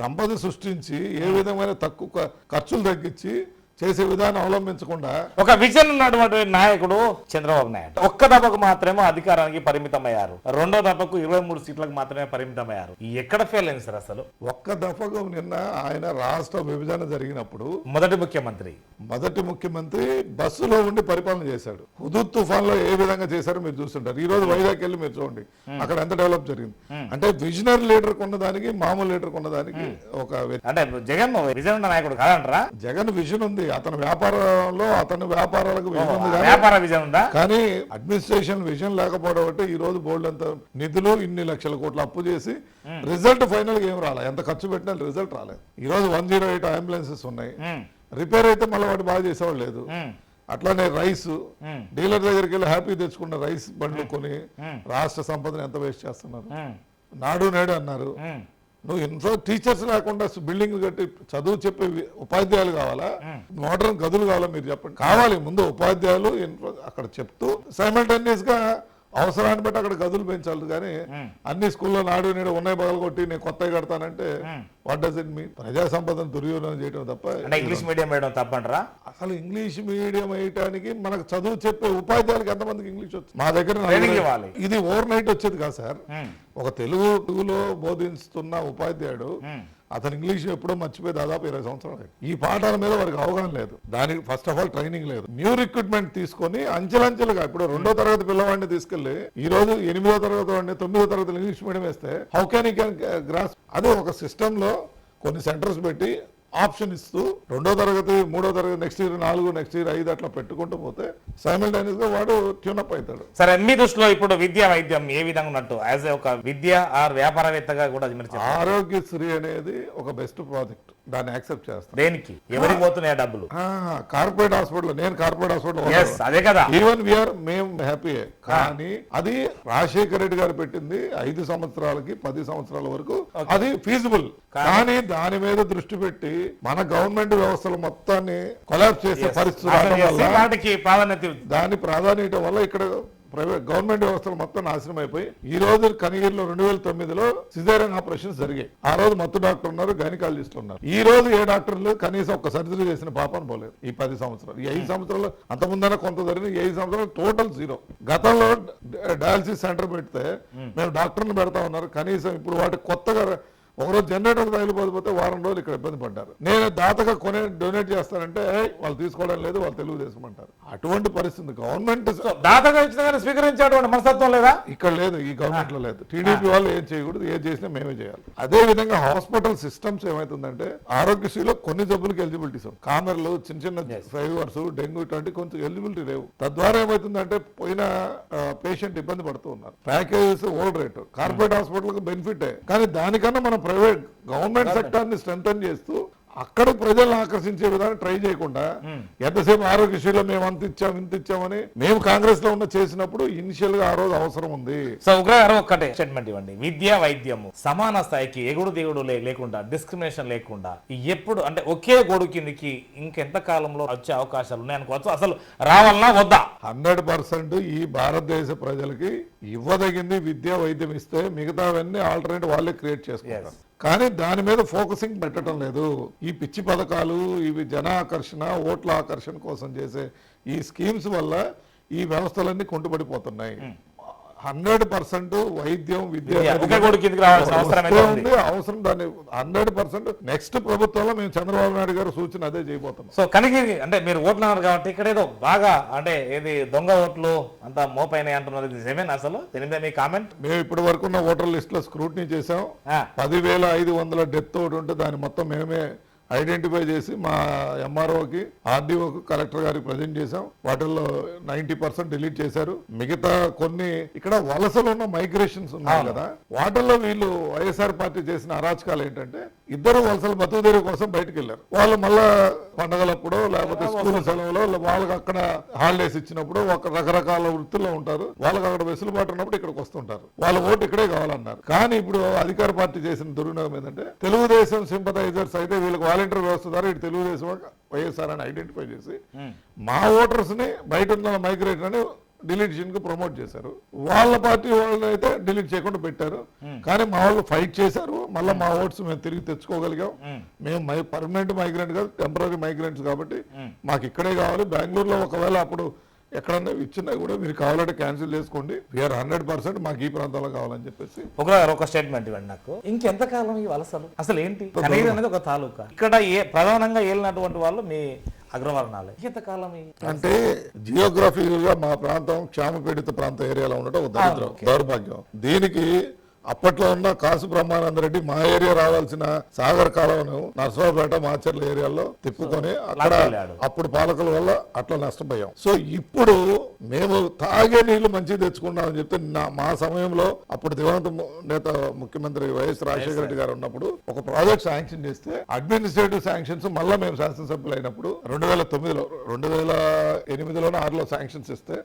సంపద సృష్టించి ఏ విధమైన తక్కువ ఖర్చులు తగ్గించి చేసే విధానం అవలంబించకుండా
ఒక విజన్ ఉన్నటువంటి నాయకుడు చంద్రబాబు నాయుడు ఒక్క దెబ్బకు మాత్రమే అధికారానికి పరిమితమయ్యారు, రెండో దెబ్బకు 23 సీట్లకు మాత్రమే పరిమితమయ్యారు. ఎక్కడ ఫెయిల్ అయింది సార్ అసలు?
ఒక్క దఫకు నిన్న ఆయన రాష్ట్ర విభజన జరిగినప్పుడు
మొదటి
ముఖ్యమంత్రి బస్సులో ఉండి పరిపాలన చేశాడు. హుదూద్ తుఫాన్ లో ఏ విధంగా చేశారో మీరు చూస్తుంటారు. ఈ రోజు వైజాగ్ వెళ్ళి మీరు చూడండి అక్కడ ఎంత డెవలప్ జరిగింది. అంటే విజనరీ లీడర్ ఉన్నదానికి మామూలు లీడర్ ఉన్నదానికి ఒక
అంటే జగన్ విజన్ ఉన్న నాయకుడు కాదంటారా?
జగన్ విజన్ ఉంది, అతని వ్యాపారంలో అతని వ్యాపారాలకు విజన్ ఉంది,
వ్యాపార విజన్ ఉందా?
కానీ అడ్మినిస్ట్రేషన్ విజన్ లేకపోవడం అంటే ఈ రోజు బోల్డ్ అంత నిధులు ఇన్ని లక్షల కోట్లు అప్పు చేసి రిజల్ట్ ఫైనల్ గా ఏం రాలేదు. ఎంత ఖర్చు పెట్టినా రిజల్ట్ రాలేదు. ఈ రోజు 108 అంబులెన్సెస్ ఉన్నాయి, రిపేర్ అయితే మళ్ళీ వాటి బాగా చేసేవాళ్ళు లేదు. అట్లానే రైస్ డీలర్ దగ్గరికి వెళ్ళి హ్యాపీ తెచ్చుకున్న రైస్ బండ్లు కొని రాష్ట్ర సంపదను ఎంత వేస్ట్ చేస్తున్నారు. నాడు నేడు అన్నారు. నువ్వు టీచర్స్ లేకుండా బిల్డింగ్ కట్టి చదువు చెప్పే ఉపాధ్యాయులు కావాలా, మోడర్న్ గదులు కావాలా మీరు చెప్పండి. కావాలి ముందు ఉపాధ్యాయులు అక్కడ చెప్తూ సైమల్టేనియస్ గా అవసరాన్ని బట్టి అక్కడ గదులు పెంచాలి. కానీ అన్ని స్కూల్లో నాడు నేడు ఉన్నాయి బదులు కొట్టి నేను కొత్తగా కడతానంటే వాట్ డస్ ఇట్ మీన్? ప్రజా సంపదను దుర్యోగం చేయడం తప్ప
ఇంగ్లీష్ మీడియం వేయడం తప్పంటారా?
అసలు ఇంగ్లీష్ మీడియం వేయడానికి మనకు చదువు చెప్పే ఉపాధ్యాయులకు ఎంతమందికి ఇంగ్లీష్ వచ్చు? మా దగ్గర ఇది ఓవర్ నైట్ వచ్చేది కాదు సార్. ఒక తెలుగులో బోధిస్తున్న ఉపాధ్యాయుడు అతను ఇంగ్లీష్ ఎప్పుడో మర్చిపోయి దాదాపు 20 సంవత్సరాలు. ఈ పాఠాల మీద వారికి అవగాహన లేదు. దానికి ఫస్ట్ ఆఫ్ ఆల్ ట్రైనింగ్ లేదు. న్యూ రిక్రూట్మెంట్ తీసుకొని అంచెలంచెలుగా ఇప్పుడు 2వ తరగతి పిల్లవాడిని తీసుకెళ్లి ఈ రోజు 8వ తరగతి వాడిని 9వ తరగతి ఇంగ్లీష్ మీడియం వేస్తే how can you can grasp? అదే ఒక సిస్టమ్ లో కొన్ని సెంటర్స్ పెట్టి ఆప్షన్ ఇస్తూ 2వ తరగతి 3వ తరగతి నెక్స్ట్ ఇయర్ 4 నెక్స్ట్ ఇయర్ 5 అట్లా పెట్టుకుంటూ పోతే సైమల్టేనియస్ గా వాడు ట్యూనప్ అవుతాడు.
సరే, మీ దృష్టిలో ఇప్పుడు విద్యా వైద్యం ఏ విధంగా ఉన్నట్టు యాజ్ ఒక విద్య ఆర్ వ్యాపారవేత్తగా కూడా
ఆరోగ్యశ్రీ అనేది ఒక బెస్ట్ ప్రాజెక్ట్. దాన్ని యాక్సెప్ట్ చేస్తాను.
దేనికి ఎవరికి పోతున్నాయి డబ్బులు?
Corporate hospital. నేను కార్పొరేట్ హాస్పిటల్
అదే కదా.
ఈవెన్ వీఆర్ మేము హ్యాపీ. కానీ అది రాజశేఖర రెడ్డి గారు పెట్టింది 5 సంవత్సరాలకి 10 సంవత్సరాల వరకు అది ఫీజిబుల్. కానీ దాని మీద దృష్టి పెట్టి మన గవర్నమెంట్ వ్యవస్థలు మొత్తాన్ని కొలాప్స్ చేసే పరిస్థితి దాని ప్రాధాన్యత వల్ల ఇక్కడ ప్రైవేట్ గవర్నమెంట్ వ్యవస్థలు మొత్తం నాశనం అయిపోయి ఈ రోజు కనిగిరిలో 2009లో సిజేరియన్ ఆపరేషన్స్ జరిగాయి. ఆ రోజు మత్తు డాక్టర్ ఉన్నారు, గైనకాలజిస్టులు ఉన్నారు. ఈ రోజు ఏ డాక్టర్లు కనీసం ఒక్క సర్జరీ చేసిన పాపం పోలేదు ఈ 10 సంవత్సరాలు. ఈ 5 సంవత్సరాలు అంత ముందర కొంత జరిగింది. ఈ 5 సంవత్సరాలు టోటల్ జీరో. గతంలో డయాలసిస్ సెంటర్ పెడితే మేము డాక్టర్లు పెడతా ఉన్నారు. కనీసం ఇప్పుడు వాటి కొత్తగా ఒకరోజు జనరేటర్ తగిలిపోతే వారం రోజులు ఇక్కడ ఇబ్బంది పడ్డారు. నేను దాతగా డొనేట్ చేస్తానంటే వాళ్ళు తీసుకోవడం లేదు, వాళ్ళు తెలుగుదేశం అంటారు. అటువంటి పరిస్థితి గవర్నమెంట్
దాతగా ఇచ్చిన స్వీకరించేటువంటి మనస్తత్వం లేదా ఇక్కడ
లేదు, ఈ గవర్నమెంట్ లో లేదు. టీడీపీ వాళ్ళు ఏం చేయకూడదు, ఏం చేసినా మేమే చేయాలి. అదే విధంగా హాస్పిటల్ సిస్టమ్స్ ఏమైతుందంటే ఆరోగ్యశ్రీలో కొన్ని జబ్బులకి ఎలిజిబిలిటీస్ కామర్లు చిన్న చిన్న ఫీవర్స్ డెంగ్యూ ఇటువంటి కొంచెం ఎలిజిబిలిటీ లేవు. తద్వారా ఏమైతుందంటే పోయిన పేషెంట్ ఇబ్బంది పడుతూ ఉన్నారు. Packages old rate corporate hospital benefit కానీ దానికన్నా మనం ప్రైవేట్ గవర్నమెంట్ సెక్టర్ ని స్ట్రెంథన్ చేస్తూ అక్కడ ప్రజలను ఆకర్షించే విధానం ట్రై చేయకుండా ఎంతసేపు ఆరోగ్యశ్రీలో మేము అంత ఇచ్చాం ఇంత ఇచ్చామని మేము కాంగ్రెస్ లో ఉన్న చేసినప్పుడు ఇనిషియల్ గా ఆ రోజు అవసరం ఉంది.
సో ఉగ్రగారు ఒక్కటే స్టేట్మెంట్ ఇవ్వండి. విద్యా వైద్యము సమాన స్థాయికి ఎగుడు దిగుడు లేకుండా డిస్క్రిమినేషన్ లేకుండా ఎప్పుడు అంటే ఒకే గొడుగు కిందికి ఇంకెంత కాలంలో వచ్చే అవకాశాలు ఉన్నాయనుకోవచ్చు? అసలు రావాలన్నా వద్దా?
100% ఈ భారతదేశ ప్రజలకి ఇవ్వదగింది విద్యా వైద్యం ఇస్తే మిగతావన్నీ ఆల్టర్నేట్ వాళ్ళే క్రియేట్ చేసుకుంటారు. కానీ దాని మీద ఫోకసింగ్ పెట్టడం లేదు. ఈ పిచ్చి పథకాలు ఇవి జన ఆకర్షణ ఓట్ల ఆకర్షణ కోసం చేసే ఈ స్కీమ్స్ వల్ల ఈ వ్యవస్థలన్నీ కుంటుపడిపోతున్నాయి. 100% వైద్యం విద్య అవసరం. దాన్ని 100% నెక్స్ట్ ప్రభుత్వంలో మేము చంద్రబాబు నాయుడు గారు సూచన అదే చేయబోతున్నాం.
సో కనిగిరి అంటే మీరు ఓట్లు అన్నారు కాబట్టి ఇక్కడ ఏదో బాగా అంటే ఏది దొంగ ఓట్లు అంతా మోపైనాయి అంటున్నారు. అసలు దీని మీ కామెంట్?
మేము ఇప్పటి వరకు ఉన్న ఓటర్ లిస్ట్ లో స్క్రూటినీ చేసాం. 10,500 డెత్ ఒకటి ఉంటే దాన్ని మొత్తం మేమే ఐడెంటిఫై చేసి మా ఎంఆర్ఓకి ఆర్డీఓకి కలెక్టర్ గారికి ప్రజెంట్ చేశాం. వాటిల్లో 90% డిలీట్ చేశారు. మిగతా కొన్ని ఇక్కడ వలసలు ఉన్న మైగ్రేషన్స్ ఉన్నాయి కదా, వాటిల్లో వీళ్ళు వైఎస్ఆర్ పార్టీ చేసిన అరాచకాలు ఏంటంటే ఇద్దరు వలసలు బతుకుదేరు కోసం బయటకు వెళ్ళారు. వాళ్ళు మళ్ళా పండగలప్పుడు లేకపోతే స్కూల్ సెలవులో వాళ్ళకి అక్కడ హాలిడేస్ ఇచ్చినప్పుడు ఒక రకరకాల వృత్తుల్లో ఉంటారు. వాళ్ళకి అక్కడ వెసులుబాటు ఉన్నప్పుడు ఇక్కడికి వస్తుంటారు. వాళ్ళ ఓటు ఇక్కడే కావాలన్నారు. కానీ ఇప్పుడు అధికార పార్టీ చేసిన దుర్వినియోగం ఏంటంటే తెలుగుదేశం సింపథైజర్స్ అయితే వీళ్ళకి వాలంటీర్ వ్యవస్థ ద్వారా ఇటు తెలుగుదేశం వైఎస్ఆర్ అని ఐడెంటిఫై చేసి మా ఓటర్స్ ని బయట ఉన్న మైగ్రేట్ అని డిలీషన్ కి ప్రమోట్ చేశారు. వాళ్ళ పార్టీ వాళ్ళని అయితే డిలీట్ చేయకుండా పెట్టారు. కానీ మా వాళ్ళు ఫైట్ చేశారు. మళ్ళీ మా ఓట్స్ మేము తిరిగి తెచ్చుకోగలిగాం. మేము పర్మనెంట్ మైగ్రెంట్ కాదు, టెంపరీ మైగ్రెంట్స్ కాబట్టి మాకు ఇక్కడే కావాలి. బెంగళూరులో ఒకవేళ అప్పుడు ఎక్కడన్నా ఇచ్చినా కూడా మీరు కావాలంటే క్యాన్సిల్ చేసుకోండి, వీఆర్ 100% మాకు ఈ ప్రాంతాల్లో కావాలని చెప్పేసి
ఒక స్టేట్మెంట్ ఇవ్వండి నాకు. ఇంకెంతకాలం ఈ వలసలు అసలు ఏంటి? కనీర్ అనేది ఒక తాలూకా, ఇక్కడ ప్రధానంగా ఏలినటువంటి వాళ్ళు మీ అగ్రవర్ణాలు. ఎంతకాలం
అంటే జియోగ్రఫికల్ గా మా ప్రాంతం క్షామపీడిత ప్రాంత ఏరియాలో ఉండటం ఒక దౌర్భాగ్యం. దీనికి అప్పట్లో ఉన్న కాసు బ్రహ్మానందరెడ్డి మా ఏరియా రావాల్సిన సాగర్ కాలువను నర్సరావుపేట మాచర్ల ఏరియాలో తిప్పుకొని అక్కడ అప్పుడు పాలకుల వల్ల అట్లా నష్టపోయాం. సో ఇప్పుడు మేము తాగే నీళ్లు మంచిగా తెచ్చుకున్నామని చెప్తే మా సమయంలో అప్పుడు దివంగత నేత ముఖ్యమంత్రి వైఎస్ రాజశేఖర రెడ్డి గారు ఉన్నప్పుడు ఒక ప్రాజెక్ట్ శాంక్షన్ చేస్తే అడ్మినిస్ట్రేటివ్ శాంక్షన్స్ మళ్ళా మేము శాసనసభ్యులు అయినప్పుడు 2009లో 2008లోనే 6లో శాంక్షన్స్ ఇస్తే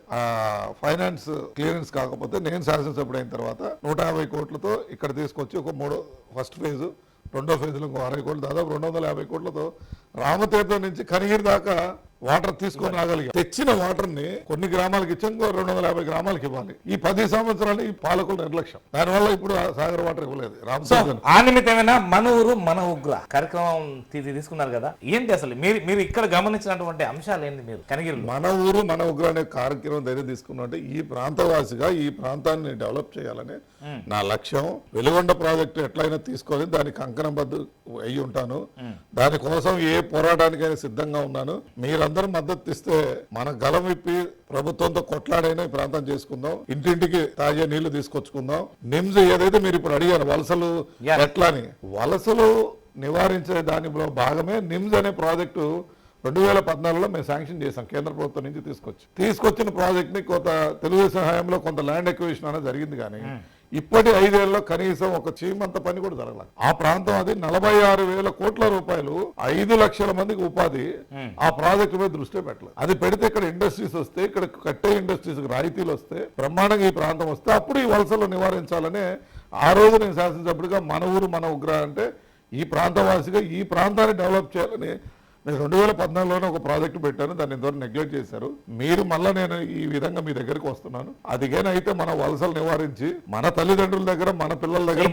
ఫైనాన్స్ క్లియరెన్స్ కాకపోతే నేను శాసనసభ్యుడు అయిన తర్వాత 150 కోట్లతో ఇక్కడ తీసుకొచ్చి ఒక ఫస్ట్ ఫేజ్, రెండో ఫేజ్లో 60 కోట్లు, దాదాపు 250 కోట్లతో రామతీర్థం నుంచి కనిగిరి దాకా వాటర్ తీసుకొని రాగలిగాం. తెచ్చిన వాటర్ ని కొన్ని గ్రామాలకు ఇచ్చాం, 250 గ్రామాలకు ఇవ్వాలి. ఈ 10 సంవత్సరాలు ఈ పాలకుల నిర్లక్ష్యం, దానివల్ల ఇప్పుడు సాగర్ వాటర్ ఇవ్వలేదు.
ఆ నిమిత్తమైన మన ఊరు మన ఉగ్ర కార్యక్రమం తీసుకున్నారు కదా, ఏంటి అసలు మీరు ఇక్కడ గమనించినటువంటి అంశాలు ఏంటి? మీరు కనిగిరి
మన ఊరు మన ఉగ్ర అనే కార్యక్రమం ధైర్యం తీసుకున్నట్టే ఈ ప్రాంతవాసిగా ఈ ప్రాంతాన్ని డెవలప్ చేయాలని నా లక్ష్యం. వెలుగొండ ప్రాజెక్టు ఎట్లయినా తీసుకొని దానికి కంకణబద్దు అయి ఉంటాను. దానికోసం ఏ పోరాటానికైనా సిద్ధంగా ఉన్నాను. మీరందరూ మద్దతు ఇస్తే మన గలం విప్పి ప్రభుత్వంతో కొట్లాడైనా ఈ ప్రాంతం చేసుకుందాం. ఇంటింటికి తాగే నీళ్లు తీసుకొచ్చుకుందాం. నిమ్స్ ఏదైతే మీరు ఇప్పుడు అడిగారు వలసలు ఎట్లా అని, వలసలు నివారించే దానిలో భాగమే నిమ్స్ అనే ప్రాజెక్టు 2014లో మేము శాంక్షన్ చేసాం. కేంద్ర ప్రభుత్వం నుంచి తీసుకొచ్చిన ప్రాజెక్ట్ ని కొంత తెలుగుదేశం హయాంలో కొంత ల్యాండ్ ఎక్విజిషన్ అనేది జరిగింది. కానీ ఇప్పటి 5 ఏళ్లలో కనీసం ఒక చీమంత పని కూడా జరగలేదు. ఆ ప్రాంతం అది 46,000 కోట్ల రూపాయలు, 5 లక్షల మందికి ఉపాధి ఆ ప్రాజెక్టు మీద దృష్టి పెట్టలేదు. అది పెడితే ఇక్కడ ఇండస్ట్రీస్ వస్తే, ఇక్కడ కట్టే ఇండస్ట్రీస్ రాయితీలు వస్తే, బ్రహ్మాండంగా ఈ ప్రాంతం వస్తే అప్పుడు ఈ వలసలు నివారించాలని ఆ రోజు నేను శాసనసభ్యుడిగా మన ఊరు మన ఉగ్ర అంటే ఈ ప్రాంతవాసిగా ఈ ప్రాంతాన్ని డెవలప్ చేయాలని నేను 2014లోనే ఒక ప్రాజెక్టు పెట్టాను. దాన్ని ఇంతవరకు నెగ్లెక్ట్ చేశారు. మీరు మళ్ళీ నేను ఈ విధంగా మీ దగ్గరికి వస్తున్నాను. అదిగేనైతే మన వలసలు నివారించి మన తల్లిదండ్రుల దగ్గర మన పిల్లల దగ్గర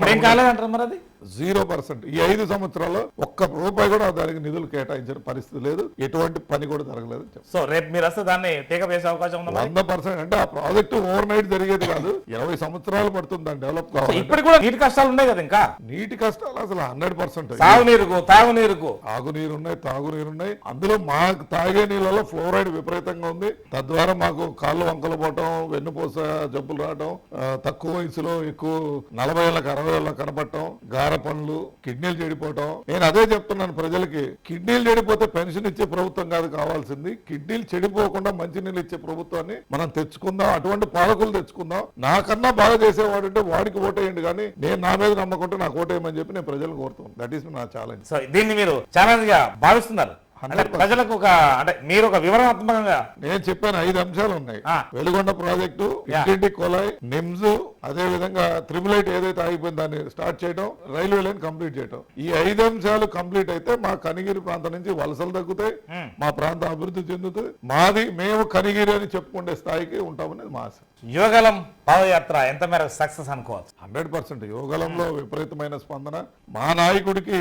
0%. ఈ 5 సంవత్సరాల్లో ఒక్క రూపాయి కూడా దానికి నిధులు కేటాయించిన పరిస్థితి లేదు. ఎటువంటి పని కూడా జరగలేదు.
సో రేపు మీరు వస్తే దాన్ని టేకప్ చేసే అవకాశం ఉంది.
100%. అంటే ఆ ప్రాజెక్టు ఓవర్ నైట్ జరిగేది కాదు, 20 సంవత్సరాలు పడుతుంది దాన్ని డెవలప్ కావాలి.
ఇప్పుడు కూడా నీటి కష్టాలు ఉన్నాయి కదా, ఇంకా
నీటి కష్టాలు అసలు 100%.
తాగునీరు
ఉన్నాయి, తాగునీరు ఉన్నాయి. అందులో మాకు తాగే నీళ్ళలో ఫ్లోరైడ్ విపరీతంగా ఉంది. తద్వారా మాకు కాళ్ళు వంకలు పోవటం, వెన్నుపూస జబ్బులు రావటం, తక్కువ వయసులో ఎక్కువ 40 ఏళ్ళకి 60 ఏళ్ళకి కనపడటం, గార పనులు, కిడ్నీలు చెడిపోవటం. నేను అదే చెప్తున్నాను ప్రజలకి, కిడ్నీలు చెడిపోతే పెన్షన్ ఇచ్చే ప్రభుత్వం కాదు కావాల్సింది, కిడ్నీలు చెడిపోకుండా మంచినీళ్ళు ఇచ్చే ప్రభుత్వాన్ని మనం తెచ్చుకుందాం. అటువంటి పాలకులు తెచ్చుకుందాం. నాకన్నా బాగా చేసేవాడు అంటే వాడికి ఓటేయండి, కానీ నేను నా మీద నమ్మకుంటే నాకు ఓటేయమని చెప్పి నేను ప్రజలు కోరుతాను. దట్ ఈస్ నా ఛాలెంజ్.
సో దీన్ని మీరు ఛాలెంజ్ గా భావిస్తున్నారు? ప్రజలకు మీరు ఒక వివరణాత్మకంగా
నేను చెప్పాను 5 అంశాలు ఉన్నాయి. వెలుగొండ ప్రాజెక్టు, ఇంటింటి కొలాయి, నిమ్స్, అదే విధంగా త్రిబులైట్ ఏదైతే ఆగిపోయింది దాన్ని స్టార్ట్ చేయడం, రైల్వే లైన్ కంప్లీట్ చేయడం. ఈ 5 అంశాలు కంప్లీట్ అయితే మా కనిగిరి ప్రాంతం నుంచి వలసలు తగ్గుతాయి, మా ప్రాంతం అభివృద్ధి చెందుతుంది. మేము కనిగిరి అని చెప్పుకునే స్థాయికి ఉంటామనేది మా ఆశ.
యువగలం పాదయాత్ర ఎంత మేర సక్సెస్ అనుకోవచ్చు?
100%. యువగలంలో విపరీతమైన స్పందన. మా నాయకుడికి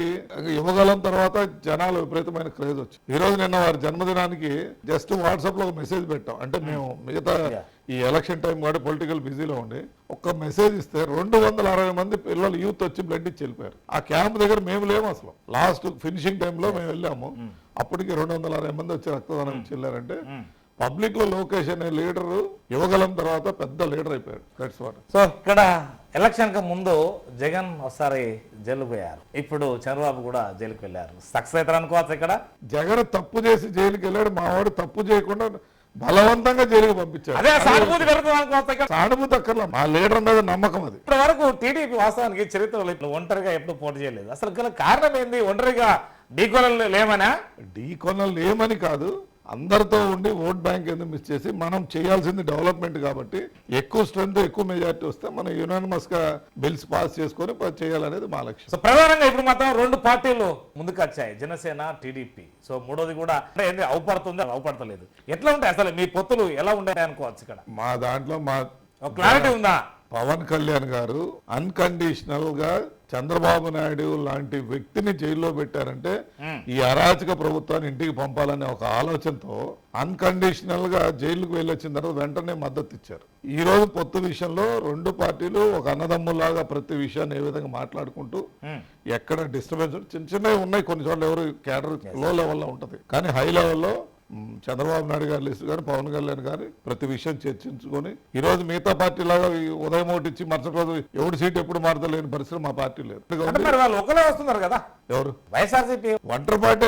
యువగలం తర్వాత జనాలు విపరీతమైన క్రేజ్ వచ్చింది. ఈ రోజు నిన్న వారి జన్మదినానికి జస్ట్ వాట్సాప్ లో ఒక మెసేజ్ పెట్టాం. అంటే మేము మిగతా ఈ ఎలక్షన్ టైం కూడా పొలిటికల్ బిజీలో ఉండి ఒక్క మెసేజ్ ఇస్తే 260 మంది పిల్లలు యూత్ వచ్చి బ్లడ్ ఇచ్చి వెళ్ళిపోయారు. ఆ క్యాంప్ దగ్గర మేము లేము అసలు. లాస్ట్ ఫినిషింగ్ టైంలో మేము వెళ్ళాము. అప్పటికి 260 మంది వచ్చి రక్తదానం ఇచ్చి వెళ్ళారంటే పబ్లిక్ లో లోకేష్ అనే లీడర్ యువగలం తర్వాత పెద్ద లీడర్ అయిపోయాడు. That's what.
సో ఇక్కడ ఎలక్షన్ కి ముందు జగన్ ఒకసారి జైలు పోయారు, ఇప్పుడు చంద్రబాబు కూడా జైలుకి వెళ్ళారు. సక్సెస్ అవుతారు అనుకోవచ్చు. ఇక్కడ
జగన్ తప్పు చేసి జైలుకి వెళ్ళాడు, మా వాడు తప్పు చేయకుండా బలవంతంగా జైలుకి పంపించారు.
అదే సానుభూతి పెరుగుతుంది.
సానుభూతి అక్కర్లా, మా లీడర్ మీద నమ్మకం అది.
ఇప్పటి వరకు టీడీపీ వాస్తవానికి చరిత్రలో ఇట్లా ఒంటరిగా ఎప్పుడు పోటీ చేయలేదు. అసలు గల కారణం ఏంది? ఒంటరిగా ఢీకొనలు లేమనా?
ఢీకొనలు లేమని కాదు, అందరితో ఉండి ఓట్ బ్యాంక్ ఎందుకు మిస్ చేసి మనం చేయాల్సింది డెవలప్మెంట్ కాబట్టి ఎక్కువ స్ట్రెంత్ ఎక్కువ మెజారిటీ వస్తే మనం యునానిమస్ గా బిల్స్ పాస్ చేసుకొని చేయాలనేది మా లక్ష్యం.
సో ప్రధానంగా ఇప్పుడు మాత్రం 2 పార్టీలు ముందుకు వచ్చాయి, జనసేన, టీడీపీ. సో మూడోది కూడా అంటే ఏంది అవుపడుతుంది, అవుపడతలేదు. ఎట్లా ఉంటాయి అసలు మీ పొత్తులు ఎలా ఉంటాయి అనుకోవచ్చు? ఇక్కడ
మా దాంట్లో మా
క్లారిటీ ఉందా?
పవన్ కళ్యాణ్ గారు అన్కండిషనల్ గా చంద్రబాబు నాయుడు లాంటి వ్యక్తిని జైల్లో పెట్టారంటే ఈ అరాచక ప్రభుత్వాన్ని ఇంటికి పంపాలనే ఒక ఆలోచనతో అన్కండిషనల్ గా జైలుకు వెళ్ళొచ్చిన తర్వాత వెంటనే మద్దతు ఇచ్చారు. ఈ రోజు పొత్తు విషయంలో 2 పార్టీలు ఒక అన్నదమ్ములాగా ప్రతి విషయాన్ని ఏ విధంగా మాట్లాడుకుంటూ ఎక్కడ డిస్టర్బెన్స్ చిన్న చిన్నవి ఉన్నాయి, కొన్ని చోట్ల ఎవరు క్యాడర్ లో లెవెల్లో ఉంటది, కానీ హై లెవెల్లో చంద్రబాబు నాయుడు గారి లిస్టు కానీ పవన్ కళ్యాణ్ గారి ప్రతి విషయం చర్చించుకొని ఈ రోజు మిగతా పార్టీ లాగా ఉదయం ఒకటి ఇచ్చి మరుసటి రోజు ఎవరి సీట్ ఎప్పుడు మారతలేని పరిస్థితి మా పార్టీ లేదు.
వాళ్ళు ఒకరే వస్తున్నారు కదా,
ఎవరు
వైఎస్ఆర్సీపీ
ఒంటరి పార్టీ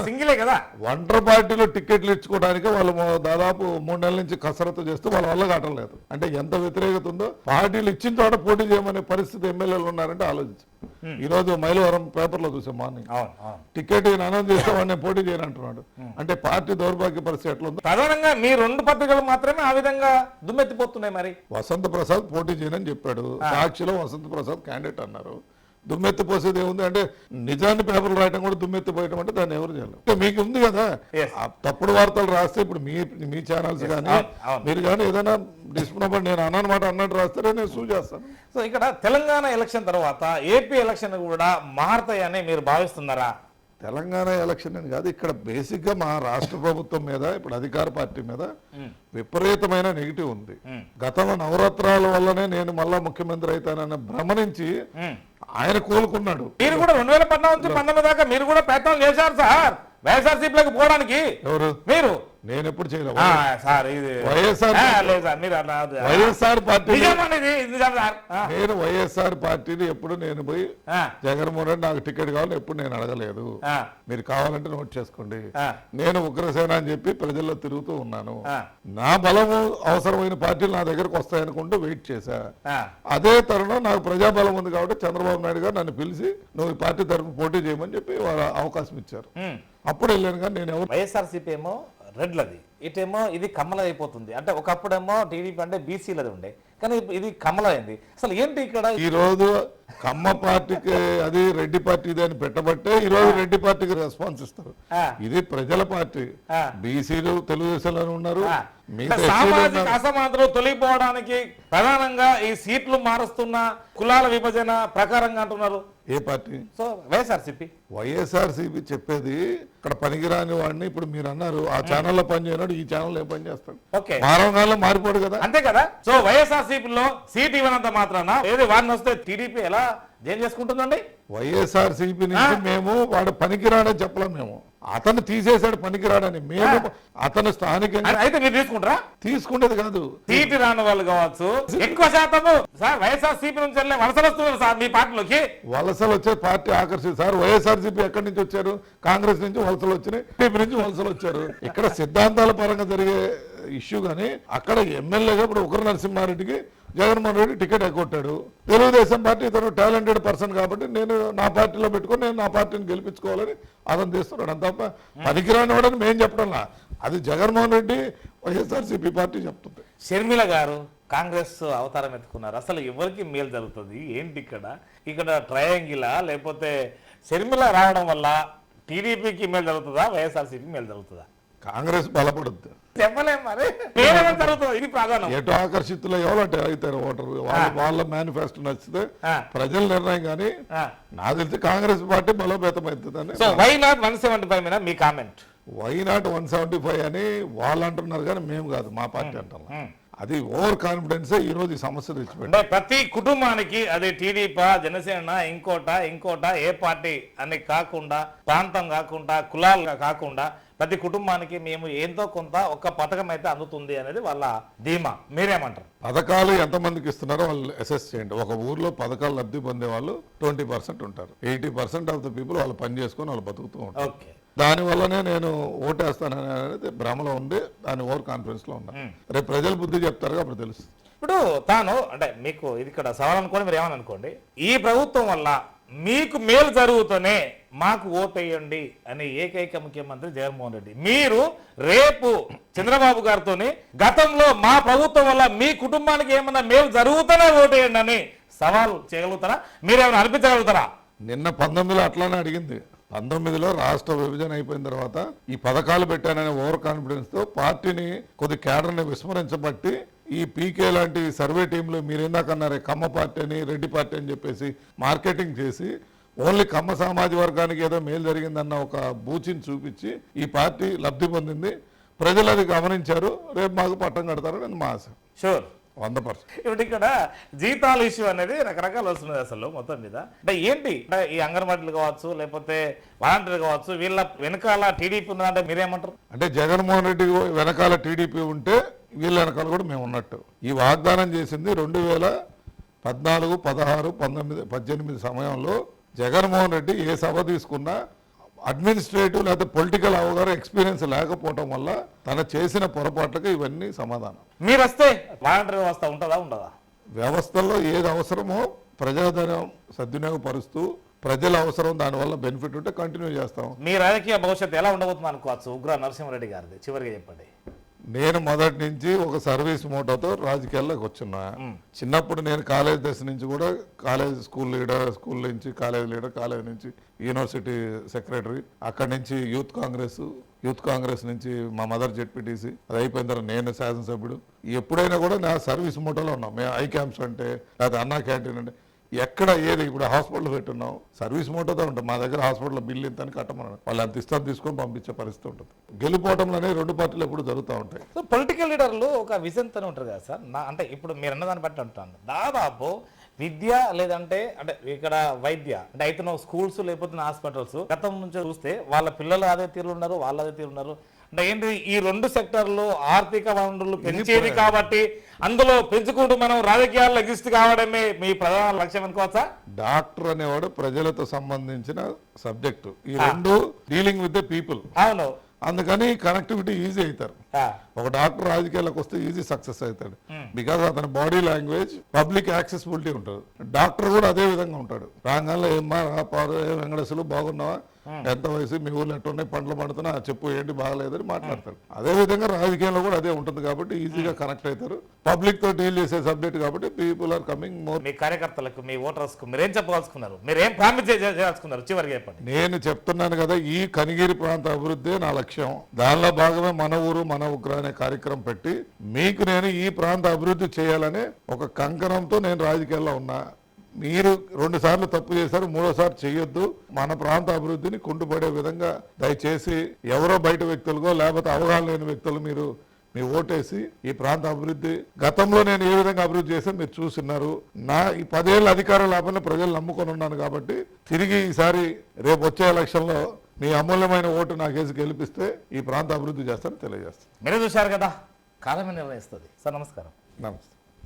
సింగిలే కదా.
ఒంటరి పార్టీలో టికెట్లు ఇచ్చుకోవడానికి వాళ్ళు దాదాపు 3 నెలల నుంచి కసరత్తు చేస్తూ వాళ్ళ వల్ల కావట్లేదు. అంటే ఎంత వ్యతిరేకత ఉందో, పార్టీలు ఇచ్చిన చోట పోటీ చేయమనే పరిస్థితి ఎమ్మెల్యేలు ఉన్నారంటే ఆలోచించి. ఈ రోజు మైలవరం పేపర్ లో చూసాం మార్నింగ్, టికెట్ అనౌన్స్ చేస్తే వాడిని పోటీ చేయనంటున్నాడు. అంటే పార్టీ దౌర్భాగ్య పరిస్థితి ఎట్లా ఉందో.
ప్రధానంగా మీ 2 పత్రికలు మాత్రమే ఆ విధంగా దుమ్మెత్తిపోతున్నాయి. మరి
వసంత ప్రసాద్ పోటీ చేయనని చెప్పాడు, సాక్షిలో వసంత ప్రసాద్ క్యాండిడేట్ అన్నారు. దుమ్మెత్తి పోసేది ఏముంది అంటే నిజాన్ని పేపర్లు రాయటం కూడా దుమ్మెత్తి పోయటం అంటే దాన్ని ఎవరు చేయాలి? అంటే మీకు ఉంది కదా తప్పుడు వార్తలు రాస్తే, ఇప్పుడు మీ ఛానల్స్ కానీ మీరు కానీ ఏదైనా డిస్ప్యూట్ నేను అన్నమాట అన్నట్టు రాస్తారే నేను సూ చేస్తాను.
సో ఇక్కడ తెలంగాణ ఎలక్షన్ తర్వాత ఏపీ ఎలక్షన్ కూడా మారతాయని మీరు భావిస్తున్నారా?
తెలంగాణ ఎలక్షన్ అని కాదు, ఇక్కడ బేసిక్ గా మా రాష్ట్ర ప్రభుత్వం మీద ఇప్పుడు అధికార పార్టీ మీద విపరీతమైన నెగిటివ్ ఉంది. గతంలో నవరాత్రాల వల్లనే నేను మళ్ళా ముఖ్యమంత్రి అవుతానన్న భ్రమ నుంచి ఆయన కోలుకున్నాడు.
మీరు కూడా 2014 నుంచి 19 దాకా మీరు కూడా ప్రయత్నం చేశారు సార్ వైఎస్ఆర్సీపీలోకి పోవడానికి.
ఎవరు?
మీరు.
నేను ఎప్పుడు చేయలేదు. వైఎస్ఆర్ పార్టీ నేను వైఎస్ఆర్ పార్టీని ఎప్పుడు నేను పోయి జగన్మోహన్ రెడ్డి నాకు టికెట్ కావాలని ఎప్పుడు నేను అడగలేదు. మీరు కావాలంటే నోట్ చేసుకోండి. నేను ఉగ్రసేన అని చెప్పి ప్రజల్లో తిరుగుతూ ఉన్నాను. నా బలము అవసరమైన పార్టీలు నా దగ్గరకు వస్తాయనుకుంటూ వెయిట్ చేశా. అదే తరుణం నాకు ప్రజాబలం ఉంది కాబట్టి చంద్రబాబు నాయుడు గారు నన్ను పిలిచి నువ్వు ఈ పార్టీ తరఫున పోటీ చేయమని చెప్పి అవకాశం ఇచ్చారు. అప్పుడు వెళ్ళాను. కానీ నేను ఎవరు
వైఎస్ఆర్సీపీ ఏమో రెడ్లది, ఇటేమో ఇది కమల అయిపోతుంది. అంటే ఒకప్పుడేమో టీడీపీ అంటే బీసీలది ఉండే, కానీ ఇది కమల అయింది. అసలు ఏంటి ఇక్కడ
ఈ రోజు కమ్మ పార్టీకి అది రెడ్డి పార్టీ అని పెట్టబట్టే ఈ రోజు రెడ్డి పార్టీకి రెస్పాన్స్ ఇస్తారు. ఇది ప్రజల పార్టీ. బీసీలు తెలుగుదేశంలోనే ఉన్నారు.
సామాజిక అసమానతలు తొలగిపోవడానికి ప్రధానంగా ఈ సీట్లు మారుస్తున్న కులాల విభజన ప్రకారంగా అంటున్నారు.
ఏ పార్టీ?
సో వైఎస్ఆర్సీపీ.
వైఎస్ఆర్సీపీ చెప్పేది ఇక్కడ పనికిరాని వాడిని ఇప్పుడు మీరు అన్నారు ఆ ఛానల్లో పని చేయనాడు, ఈ ఛానల్లో ఏం పని చేస్తాడు? వారంగాల్లో మారిపోడు కదా,
అంతే కదా. సో వైఎస్ఆర్సీపీలో సీట్ ఇవ్వనంత మాత్రాన ఏది వాడిని వస్తే టీడీపీ ఎలా ఏం చేసుకుంటుందండి?
వైఎస్ఆర్సీపీ నుంచి మేము వాడు పనికిరాడని చెప్పలేం. మేము అతను తీసేశాడు పనికిరాడని. మేము అతను స్థానికంగా
అయితే మీరు తీసుకుంటారా?
తీసుకునేది కాదు.
సీటు రాని వాళ్ళు కావచ్చు ఎక్కువ శాతము సార్ వైఎస్ఆర్సీపీ నుంచి వలసలు వస్తున్నారు సార్ మీ పార్టీలోకి.
వలసలు వచ్చే పార్టీ ఆకర్షింది సార్. వైఎస్ఆర్సీపీ ఎక్కడి నుంచి వచ్చారు? కాంగ్రెస్ నుంచి వలసలు వచ్చినాయి, టీపీ నుంచి వలసలు వచ్చారు. ఇక్కడ సిద్ధాంతాల పరంగా జరిగే ఇష్యూ కానీ అక్కడ ఎమ్మెల్యేగా ఇప్పుడు ఉగ్ర నరసింహారెడ్డికి జగన్మోహన్ రెడ్డి టికెట్ ఎగ్గొట్టాడు. తెలుగుదేశం పార్టీ ఇతను టాలెంటెడ్ పర్సన్ కాబట్టి నేను నా పార్టీలో పెట్టుకొని నేను నా పార్టీని గెలిపించుకోవాలని అతను చేస్తున్నాడు. అంత తప్ప పనికిరాని వాడని మేము చెప్పడంలా, అది జగన్మోహన్ రెడ్డి వైఎస్ఆర్సీపీ పార్టీ చెప్తుంది.
షర్మిల గారు కాంగ్రెస్ అవతారం ఎత్తుకున్నారు. అసలు ఎవరికి మేలు జరుగుతుంది ఏంటి? ఇక్కడ ట్రయాంగిలా లేకపోతే షర్మిల రావడం వల్ల టీడీపీకి మేలు జరుగుతుందా వైఎస్ఆర్సీపీ మేలు జరుగుతుందా?
కాంగ్రెస్ బలపడుద్ది
చెప్పలేం. మరి జరుగుతుంది ఇది ప్రాధాన్యం.
ఎటు ఆకర్షితులు ఎవరంటే అవుతారు ఓటరు వాళ్ళ మేనిఫెస్టో నచ్చితే ప్రజల నిర్ణయం. కానీ నాకు తెలిసి కాంగ్రెస్ పార్టీ బలోపేతం అవుతుందని.
వై నాట్ 175 మీద మీ కామెంట్?
వై నాట్ 175 అని వాళ్ళు అంటున్నారు కానీ మేము కాదు, మా పార్టీ అంటున్నాం. అది ఓవర్ కాన్ఫిడెన్స్ ఈ రోజు ఈ సమస్య తెచ్చిపెట్టారు.
ప్రతి కుటుంబానికి అది టీడీపీ జనసేన ఇంకోట ఏ పార్టీ అని కాకుండా ప్రాంతం కాకుండా కులాలు కాకుండా ప్రతి కుటుంబానికి మేము ఎంతో కొంత ఒక పథకం అయితే అందుతుంది అనేది వాళ్ళ ధీమా. మీరేమంటారు?
పథకాలు ఎంతమందికి ఇస్తున్నారో వాళ్ళు అసెస్ చేయండి. ఒక ఊర్లో పథకాలు లబ్ధి పొందే వాళ్ళు 20% ఉంటారు. 80% ఆఫ్ ద పీపుల్ వాళ్ళు పని చేసుకొని వాళ్ళు బతుకుతూ ఉంటారు. దానివల్లనే నేను ఓటేస్తానని అనేది భ్రమలో ఉండి దాని ఓవర్ కాన్ఫిడెన్స్లో ఉన్నాను. రేపు ప్రజలు బుద్ధి చెప్తారు అప్పుడు తెలుస్తుంది.
ఇప్పుడు తాను అంటే మీకు ఇది ఇక్కడ సవాల్ అనుకోండి, మీరు ఏమని అనుకోండి, ఈ ప్రభుత్వం వల్ల మీకు మేలు జరుగుతూనే మాకు ఓటేయండి అని ఏకైక ముఖ్యమంత్రి జగన్మోహన్ రెడ్డి. మీరు రేపు చంద్రబాబు గారితోని గతంలో మా ప్రభుత్వం వల్ల మీ కుటుంబానికి ఏమన్నా మేలు జరుగుతూనే ఓటేయండి అని సవాల్ చేయగలుగుతారా? మీరేమైనా అనిపించగలుగుతారా?
నిన్న 19లో అట్లానే అడిగింది. 19లో రాష్ట్ర విభజన అయిపోయిన తర్వాత ఈ పథకాలు పెట్టాననే ఓవర్ కాన్ఫిడెన్స్తో పార్టీని కొద్ది కేడర్ని విస్మరించబట్టి ఈ పీకే లాంటి సర్వే టీంలు మీరు ఏందాకన్నారే కమ్మ పార్టీ అని రెడ్డి పార్టీ అని చెప్పేసి మార్కెటింగ్ చేసి ఓన్లీ కమ్మ సామాజిక వర్గానికి ఏదో మేలు జరిగిందన్న ఒక బూచిని చూపించి ఈ పార్టీ లబ్ధి పొందింది. ప్రజలు అది గమనించారు. రేపు మాకు పట్టం కడతారు అని మా ఆశ.
షూర్
100%.
ఇప్పుడు ఇక్కడ జీతాల ఇష్యూ అనేది రకరకాలు వస్తున్నది అసలు మొత్తం మీద. అంటే ఏంటి అంటే ఈ అంగన్వాడీలు కావచ్చు, లేకపోతే వాలంటీర్లు కావచ్చు, వీళ్ళ వెనకాల టీడీపీ ఉన్నదంటే మీరేమంటారు?
అంటే జగన్మోహన్ రెడ్డి వెనకాల టీడీపీ ఉంటే వీళ్ళ వెనకాల కూడా మేము ఉన్నట్టు. ఈ వాగ్దానం చేసింది 2014, 16, 19, 18 సమయంలో జగన్మోహన్ రెడ్డి ఏ సభ తీసుకున్నా అడ్మినిస్ట్రేటివ్ లేదా పొలిటికల్ అవగాహన ఎక్స్పీరియన్స్ లేకపోవటం వల్ల తన చేసిన పొరపాట్లకు ఇవన్నీ సమాధానం.
మీరు వస్తే వాలంటీర్ వ్యవస్థ ఉంటుందా ఉండదా?
వ్యవస్థల్లో ఏది అవసరమో ప్రజాధనం సద్వినియోగపరుస్తూ ప్రజల అవసరం దానివల్ల బెనిఫిట్ ఉంటే కంటిన్యూ చేస్తాం.
మీ రాజకీయ భవిష్యత్తు ఎలా ఉండబోతుంది అనుకోవచ్చు ఉగ్ర నరసింహారెడ్డి గారిది? చివరిగా చెప్పండి.
నేను మొదటి నుంచి ఒక సర్వీస్ మోటోతో రాజకీయాల్లోకి వచ్చున్నా. చిన్నప్పుడు నేను కాలేజ్ దశ నుంచి కూడా స్కూల్ లీడర్, స్కూల్ నుంచి కాలేజ్ లీడర్, కాలేజ్ నుంచి యూనివర్సిటీ సెక్రటరీ, అక్కడి నుంచి యూత్ కాంగ్రెస్ నుంచి మా మదర్ జెడ్పీటీసీ, అది అయిపోయిన తర్వాత నేను శాసనసభ్యుడు. ఎప్పుడైనా కూడా నా సర్వీస్ మోటోలో ఉన్నాం. మేము ఐ క్యాంప్స్ అంటే లేదా అన్నా క్యాంటీన్ అంటే ఎక్కడ ఏది ఇప్పుడు హాస్పిటల్ పెట్టున్నాం సర్వీస్ మోటోతో ఉంటాం. మా దగ్గర హాస్పిటల్ బిల్లు ఇంత అని కట్టమన్నాడు, వాళ్ళు అంత ఇస్తాను తీసుకొని పంపించే పరిస్థితి ఉంటుంది. గెలుపోవటంలోనే రెండు పార్టీలు ఎప్పుడు జరుగుతూ ఉంటాయి.
సో పొలిటికల్ లీడర్లు ఒక విజన్తోనే ఉంటారు కదా సార్. అంటే ఇప్పుడు మీరు అన్నదాన్ని బట్టి అంటాను, దాదాపు విద్య లేదంటే అంటే ఇక్కడ వైద్య అంటే అయితే స్కూల్స్ లేకపోతే హాస్పిటల్స్ గతం నుంచి చూస్తే వాళ్ళ పిల్లలు అదే తీరు ఉన్నారు, వాళ్ళు అదే తీరు ఉన్నారు. అంటే ఏంటి ఈ రెండు సెక్టర్లు ఆర్థిక వనరులు పెంచేది కాబట్టి అందులో పెంచుకుంటూ మనం రాజకీయాల్లో ఎగ్జిస్ట్ కావడమే మీ ప్రధాన లక్ష్యం అనుకోవచ్చా?
డాక్టర్ అనేవాడు ప్రజలతో సంబంధించిన సబ్జెక్టు. ఈ రెండు డీలింగ్ విత్ ద పీపుల్.
అవును,
అందుకని కనెక్టివిటీ ఈజీ అవుతారు. ఒక డాక్టర్ రాజకీయాలకు వస్తే ఈజీ సక్సెస్ అవుతాడు. బికాస్ అతని బాడీ లాంగ్వేజ్ పబ్లిక్ యాక్సెసిబిలిటీ ఉంటుంది. డాక్టర్ కూడా అదే విధంగా ఉంటాడు. రాగానే ఏమ్మా వెంకటేశ్వరు బాగున్నావా, ఎంత వయసు, మీ ఊళ్ళో ఎట్టున్నాయి, పంటలు పండుతున్నా చెప్పు, ఏంటి బాగలేదని మాట్లాడతాడు. అదే విధంగా రాజకీయంలో కూడా అదే ఉంటుంది కాబట్టి ఈజీగా కనెక్ట్ అవుతారు. పబ్లిక్ తో డీల్ చేసే సబ్జెక్ట్ కాబట్టి పీపుల్ ఆర్ కమింగ్ మోర్.
మీ కార్యకర్తలకు, మీ ఓటర్స్ కు మీరేం చెప్పదలుచుకున్నారు? మీరేం ప్రామిస్ చేయాల్సుకున్నారు? చివరికి చెప్పండి.
నేను చెప్తున్నాను కదా, ఈ కనిగిరి ప్రాంత అభివృద్ధి నా లక్ష్యం. దానిలో భాగమే మన ఊరు మన ఉగ్ర అనే కార్యక్రమం పెట్టి మీకు నేను ఈ ప్రాంత అభివృద్ధి చేయాలనే ఒక కంకణంతో నేను రాజకీయాల్లో ఉన్నా. మీరు 2 సార్లు తప్పు చేశారు, 3వసారి చేయొద్దు. మన ప్రాంత అభివృద్ధిని కుంటుపడే విధంగా దయచేసి ఎవరో బయట వ్యక్తులుగో లేకపోతే అవగాహన లేని వ్యక్తులు మీరు మీ ఓటేసి ఈ ప్రాంత అభివృద్ధి గతంలో నేను ఏ విధంగా అభివృద్ధి చేశాను మీరు చూస్తున్నారు. నా ఈ 10 ఏళ్ళ అధికారం లేకపోతే ప్రజలు నమ్ముకొని ఉన్నాను కాబట్టి తిరిగి ఈసారి రేపు వచ్చే ఎలక్షన్లో మీ అమూల్యమైన ఓటు నాకేసి గెలిపిస్తే ఈ ప్రాంత అభివృద్ధి చేస్తానని తెలియజేస్తాను.
మీరే చూశారు కదా, కాలమే నిర్ణయిస్తుంది. సార్ నమస్కారం.
నమస్తే.